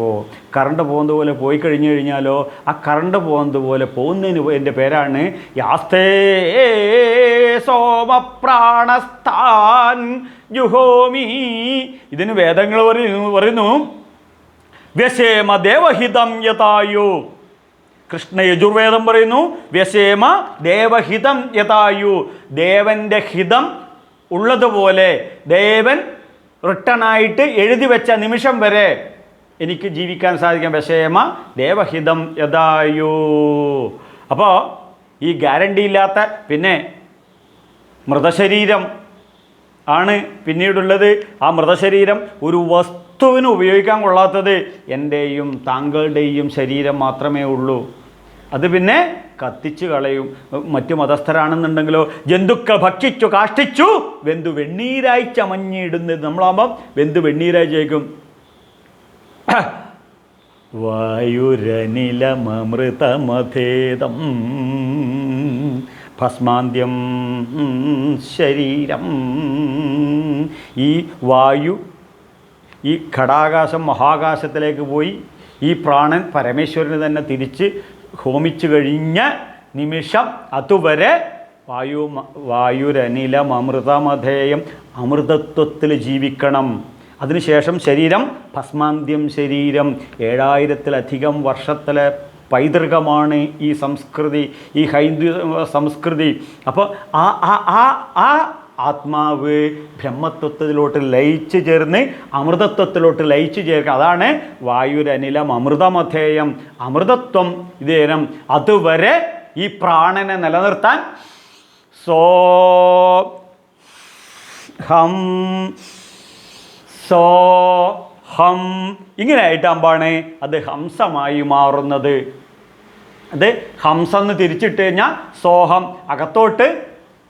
പോകുന്നത് പോലെ പോയി കഴിഞ്ഞു കഴിഞ്ഞാലോ ആ കറണ്ട് പോകുന്നത് പോലെ പോകുന്നതിന് എൻ്റെ പേരാണ് യാസ്തേ സോമപ്രാണസ്ഥാൻ ജുഹോമി. ഇതിന് വേദങ്ങൾ പറയുന്നു വ്യശേമ ദേവഹിതം യഥായു. കൃഷ്ണ യജുർവേദം പറയുന്നു വ്യശേമ ദേവഹിതം യഥായു. ദേവൻ്റെ ഹിതം ഉള്ളതുപോലെ ദേവൻ റിട്ടണായിട്ട് എഴുതി വെച്ച നിമിഷം വരെ എനിക്ക് ജീവിക്കാൻ സാധിക്കും. വ്യശേമ ദേവഹിതം യഥായു. അപ്പോൾ ഈ ഗ്യാരണ്ടി ഇല്ലാത്ത പിന്നെ മൃതശരീരം ആണ് പിന്നീടുള്ളത്. ആ മൃതശരീരം ഒരു വസ്തുവിന് ഉപയോഗിക്കാൻ കൊള്ളാത്തത് എൻ്റെയും താങ്കളുടെയും ശരീരം മാത്രമേ ഉള്ളൂ. അത് പിന്നെ കത്തിച്ചു കളയും. മറ്റു മതസ്ഥരാണെന്നുണ്ടെങ്കിലോ ജന്തുക്കൾ ഭക്ഷിച്ചു കാഷ്ടിച്ചു വെന്തു വെണ്ണീരായി ചമഞ്ഞിടുന്നത്. നമ്മളാകുമ്പം വെന്തു വെണ്ണീരായി ചോദിക്കും വായുരനിലമൃതമധേദം ഭസ്മാന്ത്യം ശരീരം. ഈ വായു ഈ ഘടാകാശം മഹാകാശത്തിലേക്ക് പോയി ഈ പ്രാണൻ പരമേശ്വരന് തന്നെ തിരിച്ച് ഹോമിച്ചു കഴിഞ്ഞ നിമിഷം അതുവരെ വായുരനിലം അമൃതമധേയം അമൃതത്വത്തിൽ ജീവിക്കണം. അതിനുശേഷം ശരീരം ഭസ്മാന്ത്യം ശരീരം. 7000-ലധികം വർഷത്തിലെ പൈതൃകമാണ് ഈ സംസ്കൃതി, ഈ ഹൈന്ദവ സംസ്കൃതി. അപ്പോൾ ആ ആത്മാവ് ബ്രഹ്മത്വത്തിലോട്ട് ലയിച്ചു ചേർന്ന് അമൃതത്വത്തിലോട്ട് ലയിച്ചു ചേർക്കുക. അതാണ് വായുരനിലം അമൃതമധേയം. അമൃതത്വം ഇതേനം. അതുവരെ ഈ പ്രാണനെ നിലനിർത്താൻ സോഹം ഇങ്ങനെ ആയിട്ടാകുമ്പോഴാണ് അത് ഹംസമായി മാറുന്നത്. അത് ഹംസം എന്ന് തിരിച്ചിട്ട് കഴിഞ്ഞാൽ സോഹം അകത്തോട്ട്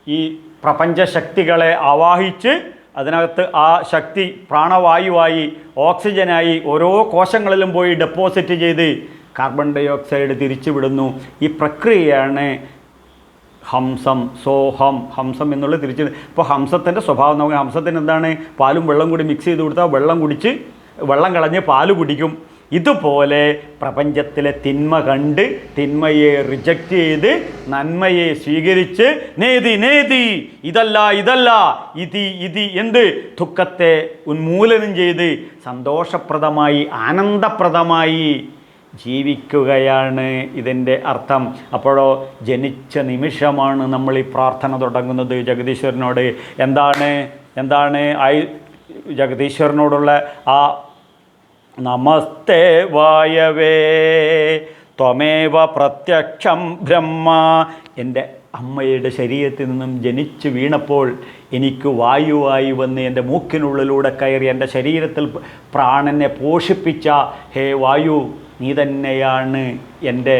ഈ പ്രപഞ്ചശക്തികളെ ആവാഹിച്ച് അതിനകത്ത് ആ ശക്തി പ്രാണവായുവായി ഓക്സിജനായി ഓരോ കോശങ്ങളിലും പോയി ഡെപ്പോസിറ്റ് ചെയ്ത് കാർബൺ ഡൈ ഓക്സൈഡ് തിരിച്ചു വിടുന്നു. ഈ പ്രക്രിയയാണ് ഹംസം. ഹംസം എന്നുള്ള തിരിച്ച്. ഇപ്പോൾ ഹംസത്തിൻ്റെ സ്വഭാവം നമുക്ക് ഹംസത്തിന് എന്താണ്? പാലും വെള്ളം കൂടി മിക്സ് ചെയ്ത് കൊടുത്താൽ വെള്ളം കളഞ്ഞ് പാല് കുടിക്കും. ഇതുപോലെ പ്രപഞ്ചത്തിലെ തിന്മ കണ്ട് തിന്മയെ റിജക്റ്റ് ചെയ്ത് നന്മയെ സ്വീകരിച്ച് നേതി ഇതല്ല ഇതി എന്ത് ദുഃഖത്തെ ഉന്മൂലനം ചെയ്ത് സന്തോഷപ്രദമായി ആനന്ദപ്രദമായി ജീവിക്കുകയാണ് ഇതിൻ്റെ അർത്ഥം. അപ്പോഴോ ജനിച്ച നിമിഷമാണ് നമ്മൾ ഈ പ്രാർത്ഥന തുടങ്ങുന്നത് ജഗദീശ്വരനോട്. എന്താണ് ജഗദീശ്വരനോടുള്ള ആ നമസ്തേ വായവേ ത്വമേവ പ്രത്യക്ഷം ബ്രഹ്മ. എൻ്റെ അമ്മയുടെ ശരീരത്തിൽ നിന്നും ജനിച്ചു വീണപ്പോൾ എനിക്ക് വായുവായി വന്ന് എൻ്റെ മൂക്കിനുള്ളിലൂടെ കയറി എൻ്റെ ശരീരത്തിൽ പ്രാണനെ പോഷിപ്പിച്ച ഹേ വായു, നീ തന്നെയാണ് എൻ്റെ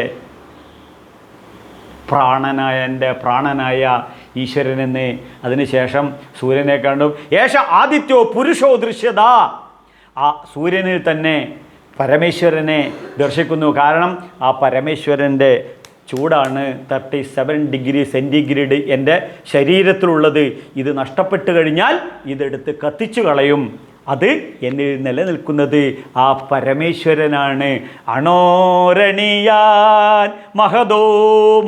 പ്രാണനായ ഈശ്വരനെന്ന്. അതിനുശേഷം സൂര്യനെ കണ്ടു. ഏഷ ആദിത്യോ പുരുഷോ ദൃശ്യത. ആ സൂര്യനിൽ തന്നെ പരമേശ്വരനെ ദർശിക്കുന്നു. കാരണം ആ പരമേശ്വരൻ്റെ ചൂടാണ് 37 ഡിഗ്രി സെൻറ്റിഗ്രേഡ് എൻ്റെ ശരീരത്തിലുള്ളത്. ഇത് നഷ്ടപ്പെട്ട് കഴിഞ്ഞാൽ ഇതെടുത്ത് കത്തിച്ചു കളയും. അത് എന്നിൽ നിലനിൽക്കുന്നത് ആ പരമേശ്വരനാണ്. അണോരണീയാൻ മഹദോ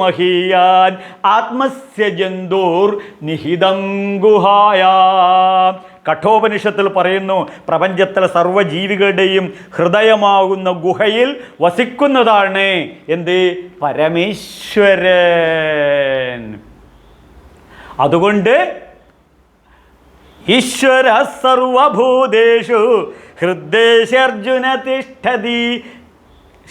മഹീയാൻ ആത്മസ്യ ജന്തൂർ നിഹിതം ഗുഹായാം. കഠോപനിഷത്തിൽ പറയുന്നു, പ്രപഞ്ചത്തിലെ സർവ്വജീവികളുടെയും ഹൃദയമാകുന്ന ഗുഹയിൽ വസിക്കുന്നതാണ് എന്ത്? പരമേശ്വരൻ. അതുകൊണ്ട് ഈശ്വര സർവഭൂതേഷു ഹൃദയേശർജുന തിഷ്ഠതി.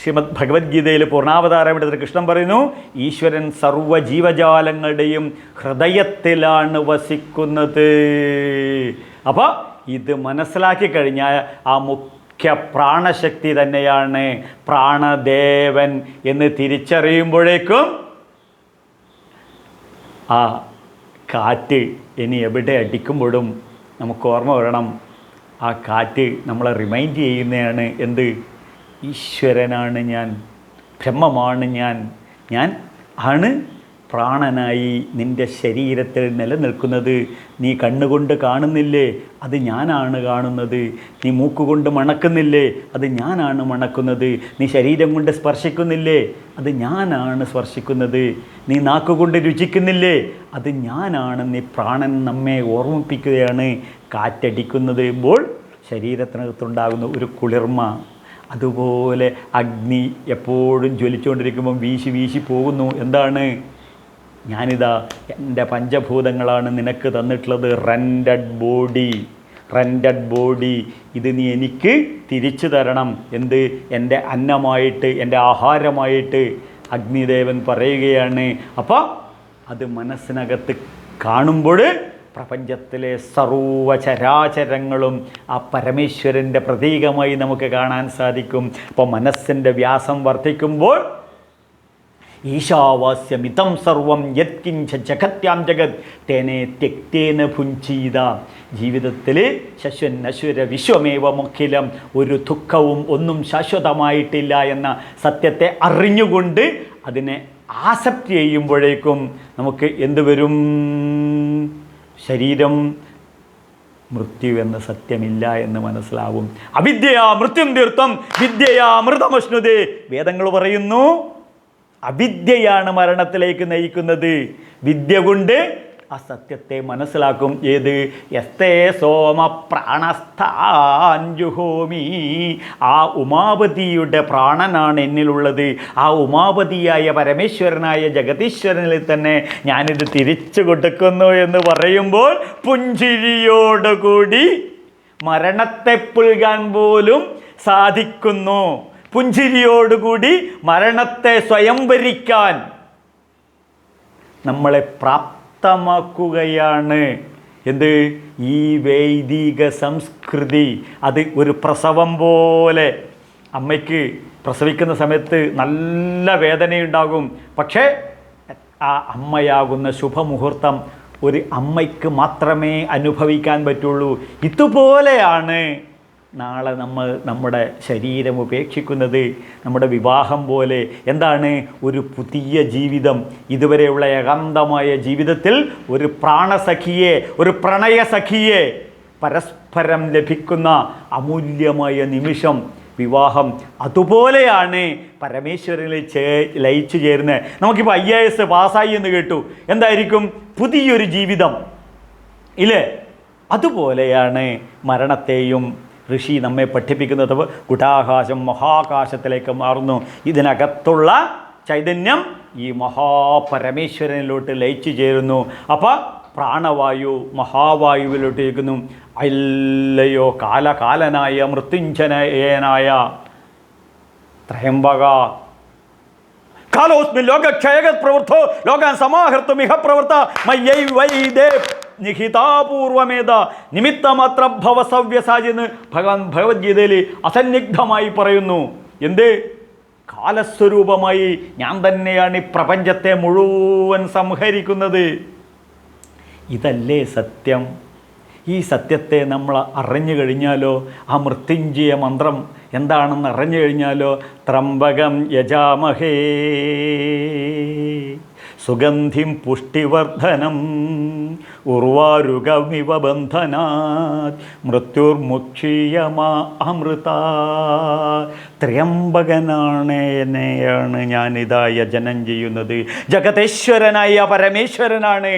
ശ്രീമദ് ഭഗവത്ഗീതയിൽ പൂർണ്ണാവതാരമെടുത്തിട്ട് കൃഷ്ണൻ പറയുന്നു, ഈശ്വരൻ സർവ്വജീവജാലങ്ങളുടെയും ഹൃദയത്തിലാണ് വസിക്കുന്നത്. അപ്പോൾ ഇത് മനസ്സിലാക്കി കഴിഞ്ഞാൽ ആ മുഖ്യ പ്രാണശക്തി തന്നെയാണ് പ്രാണദേവൻ എന്ന് തിരിച്ചറിയുമ്പോഴേക്കും ആ കാറ്റ് ഇനി എവിടെ അടിക്കുമ്പോഴും നമുക്ക് ഓർമ്മ വരണം, ആ കാറ്റ് നമ്മളെ റിമൈൻഡ് ചെയ്യുന്നതാണ് എന്ത്? ഈശ്വരനാണ് ഞാൻ, ബ്രഹ്മമാണ് ഞാൻ ആണ് പ്രാണനായി നിൻ്റെ ശരീരത്തിൽ നിലനിൽക്കുന്നത്. നീ കണ്ണുകൊണ്ട് കാണുന്നില്ലേ? അത് ഞാനാണ് കാണുന്നത്. നീ മൂക്കുകൊണ്ട് മണക്കുന്നില്ലേ? അത് ഞാനാണ് മണക്കുന്നത്. നീ ശരീരം കൊണ്ട് സ്പർശിക്കുന്നില്ലേ? അത് ഞാനാണ് സ്പർശിക്കുന്നത്. നീ നാക്കുകൊണ്ട് രുചിക്കുന്നില്ലേ? അത് ഞാനാണ്. നീ പ്രാണൻ നമ്മെ ഓർമ്മിപ്പിക്കുകയാണ്. കാറ്റടിക്കുന്നത് ഇപ്പോൾ ശരീരത്തിനകത്തുണ്ടാകുന്ന ഒരു കുളിർമ, അതുപോലെ അഗ്നി എപ്പോഴും ജ്വലിച്ചുകൊണ്ടിരിക്കുമ്പം വീശി വീശി പോകുന്നു. എന്താണ്? ഞാനിതാ എൻ്റെ പഞ്ചഭൂതങ്ങളാണ് നിനക്ക് തന്നിട്ടുള്ളത്. റെൻറ്റഡ് ബോഡി ഇത് നീ എനിക്ക് തിരിച്ചു തരണം. എന്ത്? എൻ്റെ അന്നമായിട്ട്, എൻ്റെ ആഹാരമായിട്ട് അഗ്നിദേവൻ പറയുകയാണ്. അപ്പോൾ അത് മനസ്സിനകത്ത് കാണുമ്പോൾ പ്രപഞ്ചത്തിലെ സർവ്വചരാചരങ്ങളും ആ പരമേശ്വരൻ്റെ പ്രതീകമായി നമുക്ക് കാണാൻ സാധിക്കും. അപ്പോൾ മനസ്സിൻ്റെ വ്യാസം വർദ്ധിക്കുമ്പോൾ ഈശാവാസ്യമിതം സർവം യത്കിഞ്ച ജഗത്യാം ജഗത് തേനെ തെക്തേന ഭുഞ്ചീത. ജീവിതത്തിൽ ശശ്വന്നശ്വര വിശ്വമേവമഖിലം, ഒരു ദുഃഖവും ഒന്നും ശാശ്വതമായിട്ടില്ല എന്ന സത്യത്തെ അറിഞ്ഞുകൊണ്ട് അതിനെ ആക്സെപ്റ്റ് ചെയ്യുമ്പോഴേക്കും നമുക്ക് എന്ത് വരും? ശരീരം മൃത്യു എന്ന സത്യമില്ല എന്ന് മനസ്സിലാവും. അവിദ്യയാ മൃത്യും തീർത്ഥം വിദ്യയാ അമൃതമശ്നുതേ. വേദങ്ങൾ പറയുന്നു അവിദ്യയാണ് മരണത്തിലേക്ക് നയിക്കുന്നത്. വിദ്യ കൊണ്ട് ആ സത്യത്തെ മനസ്സിലാക്കും. ഏത്? യസ്തേ സോമ പ്രാണസ്ഥാഞ്ജുഹോമി. ആ ഉമാപതിയുടെ പ്രാണനാണ് എന്നിലുള്ളത്. ആ ഉമാപതിയായ പരമേശ്വരനായ ജഗതീശ്വരനിൽ തന്നെ ഞാനിത് തിരിച്ചു കൊടുക്കുന്നു എന്ന് പറയുമ്പോൾ പുഞ്ചിരിയോടുകൂടി മരണത്തെ പുൽകാൻ പോലും സാധിക്കുന്നു. പുഞ്ചിരിയോടുകൂടി മരണത്തെ സ്വയംവരിക്കാൻ നമ്മളെ പ്രാപ്തമാക്കുകയാണ്. എന്ത്? ഈ വൈദിക സംസ്കൃതി. അത് ഒരു പ്രസവം പോലെ. അമ്മയ്ക്ക് പ്രസവിക്കുന്ന സമയത്ത് നല്ല വേദനയുണ്ടാകും. പക്ഷേ ആ അമ്മയാകുന്ന ശുഭമുഹൂർത്തം ഒരു അമ്മയ്ക്ക് മാത്രമേ അനുഭവിക്കാൻ പറ്റുള്ളൂ. ഇതുപോലെയാണ് നാളെ നമ്മൾ നമ്മുടെ ശരീരം ഉപേക്ഷിക്കുന്നത്. നമ്മുടെ വിവാഹം പോലെ. എന്താണ്? ഒരു പുതിയ ജീവിതം. ഇതുവരെയുള്ള ഏകാന്തമായ ജീവിതത്തിൽ ഒരു പ്രാണസഖിയെ, ഒരു പ്രണയസഖിയെ പരസ്പരം ലഭിക്കുന്ന അമൂല്യമായ നിമിഷം വിവാഹം. അതുപോലെയാണ് പരമേശ്വരനിൽ ലയിച്ചു ചേരുന്നത്. നമുക്കിപ്പോൾ IAS പാസ്സായി എന്ന് കേട്ടു. എന്തായിരിക്കും? പുതിയൊരു ജീവിതം ഇല്ലേ? അതുപോലെയാണ് മരണത്തെയും ഋഷി നമ്മെ പഠിപ്പിക്കുന്നത്. ഗുഢാകാശം മഹാകാശത്തിലേക്ക് മാറുന്നു. ഇതിനകത്തുള്ള ചൈതന്യം ഈ മഹാപരമേശ്വരനിലോട്ട് ലയിച്ചു ചേരുന്നു. അപ്പോൾ പ്രാണവായു മഹാവായുവിലോട്ട് ഇരിക്കുന്നു. അല്ലയോ കാലകാലനായ മൃത്യുഞ്ജയനായ ത്രയംബക, കാലോസ്മിൻ ലോകക്ഷയഗത് പ്രവൃത്തോ ലോകാൻ സമാഹർത്തുമിഹ പ്രവൃത്ത മയ്യൈവൈദേ നിഹിതാപൂർവമേത നിമിത്തമാത്ര ഭവസവ്യസാചെന്ന് ഭഗവത്ഗീതയിൽ അസന്നിഗ്ധമായി പറയുന്നു. എന്ത്? കാലസ്വരൂപമായി ഞാൻ തന്നെയാണ് ഈ പ്രപഞ്ചത്തെ മുഴുവൻ സംഹരിക്കുന്നത്. ഇതല്ലേ സത്യം? ഈ സത്യത്തെ നമ്മൾ അറിഞ്ഞു കഴിഞ്ഞാലോ, ആ മൃത്യുഞ്ജയ മന്ത്രം എന്താണെന്ന് അറിഞ്ഞു കഴിഞ്ഞാലോ, ത്രംബകം യജാമഹേ സുഗന്ധിം പുഷ്ടിവർദ്ധനം ഉർവാരുകമിവ ബന്ധനാത് മൃത്യുർമുക്ഷീയമാ അമൃത. ത്രയംബകനാണ് ഞാനിതാ യജനം ചെയ്യുന്നത്. ജഗതേശ്വരനായ പരമേശ്വരനാണ്.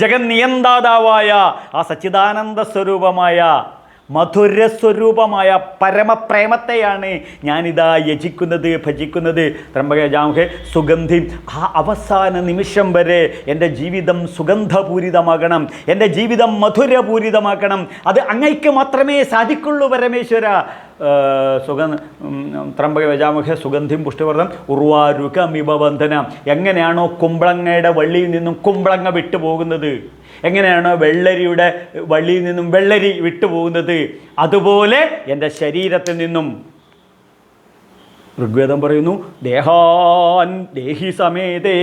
ജഗന്നിയന്താതാവായ ആ സച്ചിദാനന്ദ സ്വരൂപമായ മധുരസ്വരൂപമായ പരമപ്രേമത്തെയാണ് ഞാനിതാ യജിക്കുന്നത്, ഭജിക്കുന്നത്. ത്രംബകജാമഹേ സുഗന്ധി. ആ അവസാന നിമിഷം വരെ എൻ്റെ ജീവിതം സുഗന്ധപൂരിതമാകണം, എൻ്റെ ജീവിതം മധുരപൂരിതമാക്കണം. അത് അങ്ങയ്ക്ക് മാത്രമേ സാധിക്കുള്ളൂ പരമേശ്വര. ത്രംബകജാമഹേ സുഗന്ധിം പുഷ്ടിവർദ്ധനം ഉർവാരുകമിവ ബന്ധന. എങ്ങനെയാണോ കുമ്പളങ്ങയുടെ വള്ളിയിൽ നിന്നും കുമ്പളങ്ങ വിട്ടുപോകുന്നത്, എങ്ങനെയാണോ വെള്ളരിയുടെ വള്ളിയിൽ നിന്നും വെള്ളരി വിട്ടുപോകുന്നത്, അതുപോലെ എൻ്റെ ശരീരത്തിൽ നിന്നും ഋഗ്വേദം പറയുന്നു ദേഹാൻ ദേഹി സമേതേ,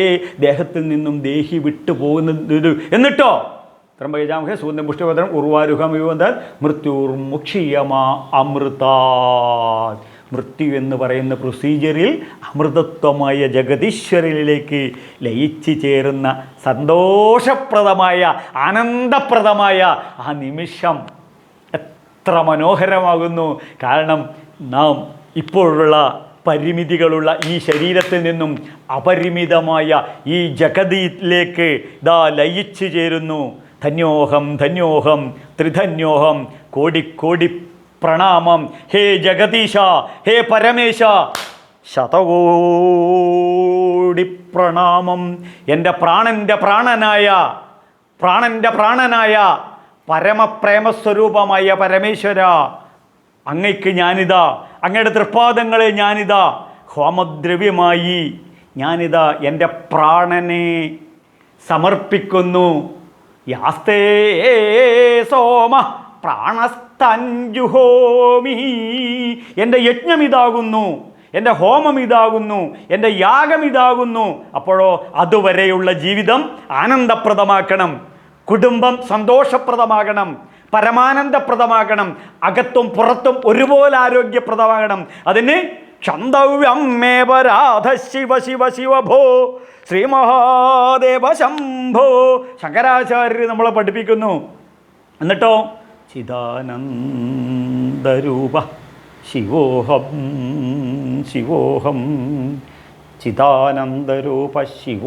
ദേഹത്തിൽ നിന്നും ദേഹി വിട്ടുപോകുന്നത്. എന്നിട്ടോ ത്രംബകജാമഹേ സൂന്ദം പുഷ്ടിപത്രം ഉർവാരുഹമിവന്താൽ മൃത്യുർമുക്ഷീയമാ അമൃതാത്. മൃത്യു എന്ന് പറയുന്ന പ്രൊസീജിയറിൽ അമൃതത്വമായ ജഗതീശ്വരനിലേക്ക് ലയിച്ചു ചേരുന്ന സന്തോഷപ്രദമായ ആനന്ദപ്രദമായ ആ നിമിഷം എത്ര മനോഹരമാകുന്നു. കാരണം നാം ഇപ്പോഴുള്ള പരിമിതികളുള്ള ഈ ശരീരത്തിൽ നിന്നും അപരിമിതമായ ഈ ജഗതിയിലേക്ക് ഇതാ ലയിച്ചു ചേരുന്നു. ധന്യോഹം ധന്യോഹം ത്രിധന്യോഹം, കോടിക്കോടി പ്രണാമം. ഹേ ജഗദീശ, ഹേ പരമേശ, ശതകോടി പ്രണാമം. എൻ്റെ പ്രാണൻ്റെ പ്രാണനായ പരമപ്രേമസ്വരൂപമായ പരമേശ്വര, അങ്ങയ്ക്ക് ഞാനിതാ, അങ്ങയുടെ തൃപ്പാദങ്ങളെ ഞാനിതാ ഹോമദ്രവ്യമായി ഞാനിതാ എൻ്റെ പ്രാണനെ സമർപ്പിക്കുന്നു. യാസ്തേ സോമ പ്രാണസ്തഞ്ജുഹോമി. എൻ്റെ യജ്ഞം ഇതാകുന്നു, എൻ്റെ ഹോമം ഇതാകുന്നു, എൻ്റെ യാഗം ഇതാകുന്നു. അപ്പോഴോ അതുവരെയുള്ള ജീവിതം ആനന്ദപ്രദമാക്കണം, കുടുംബം സന്തോഷപ്രദമാകണം, പരമാനന്ദപ്രദമാകണം, അകത്തും പുറത്തും ഒരുപോലെ ആരോഗ്യപ്രദമാകണം. അതിന് ക്ഷന്തവ്യം മേ പരാധ ശിവ ശിവ ശിവ ഭോ ശ്രീ മഹാദേവ ശംഭോ. ശങ്കരാചാര്യർ നമ്മളെ പഠിപ്പിക്കുന്നു. എന്നിട്ടോ ചിദാനന്ദരൂപ ശിവോഹം ശിവോഹം, ചിദാനന്ദരൂപ ശിവോ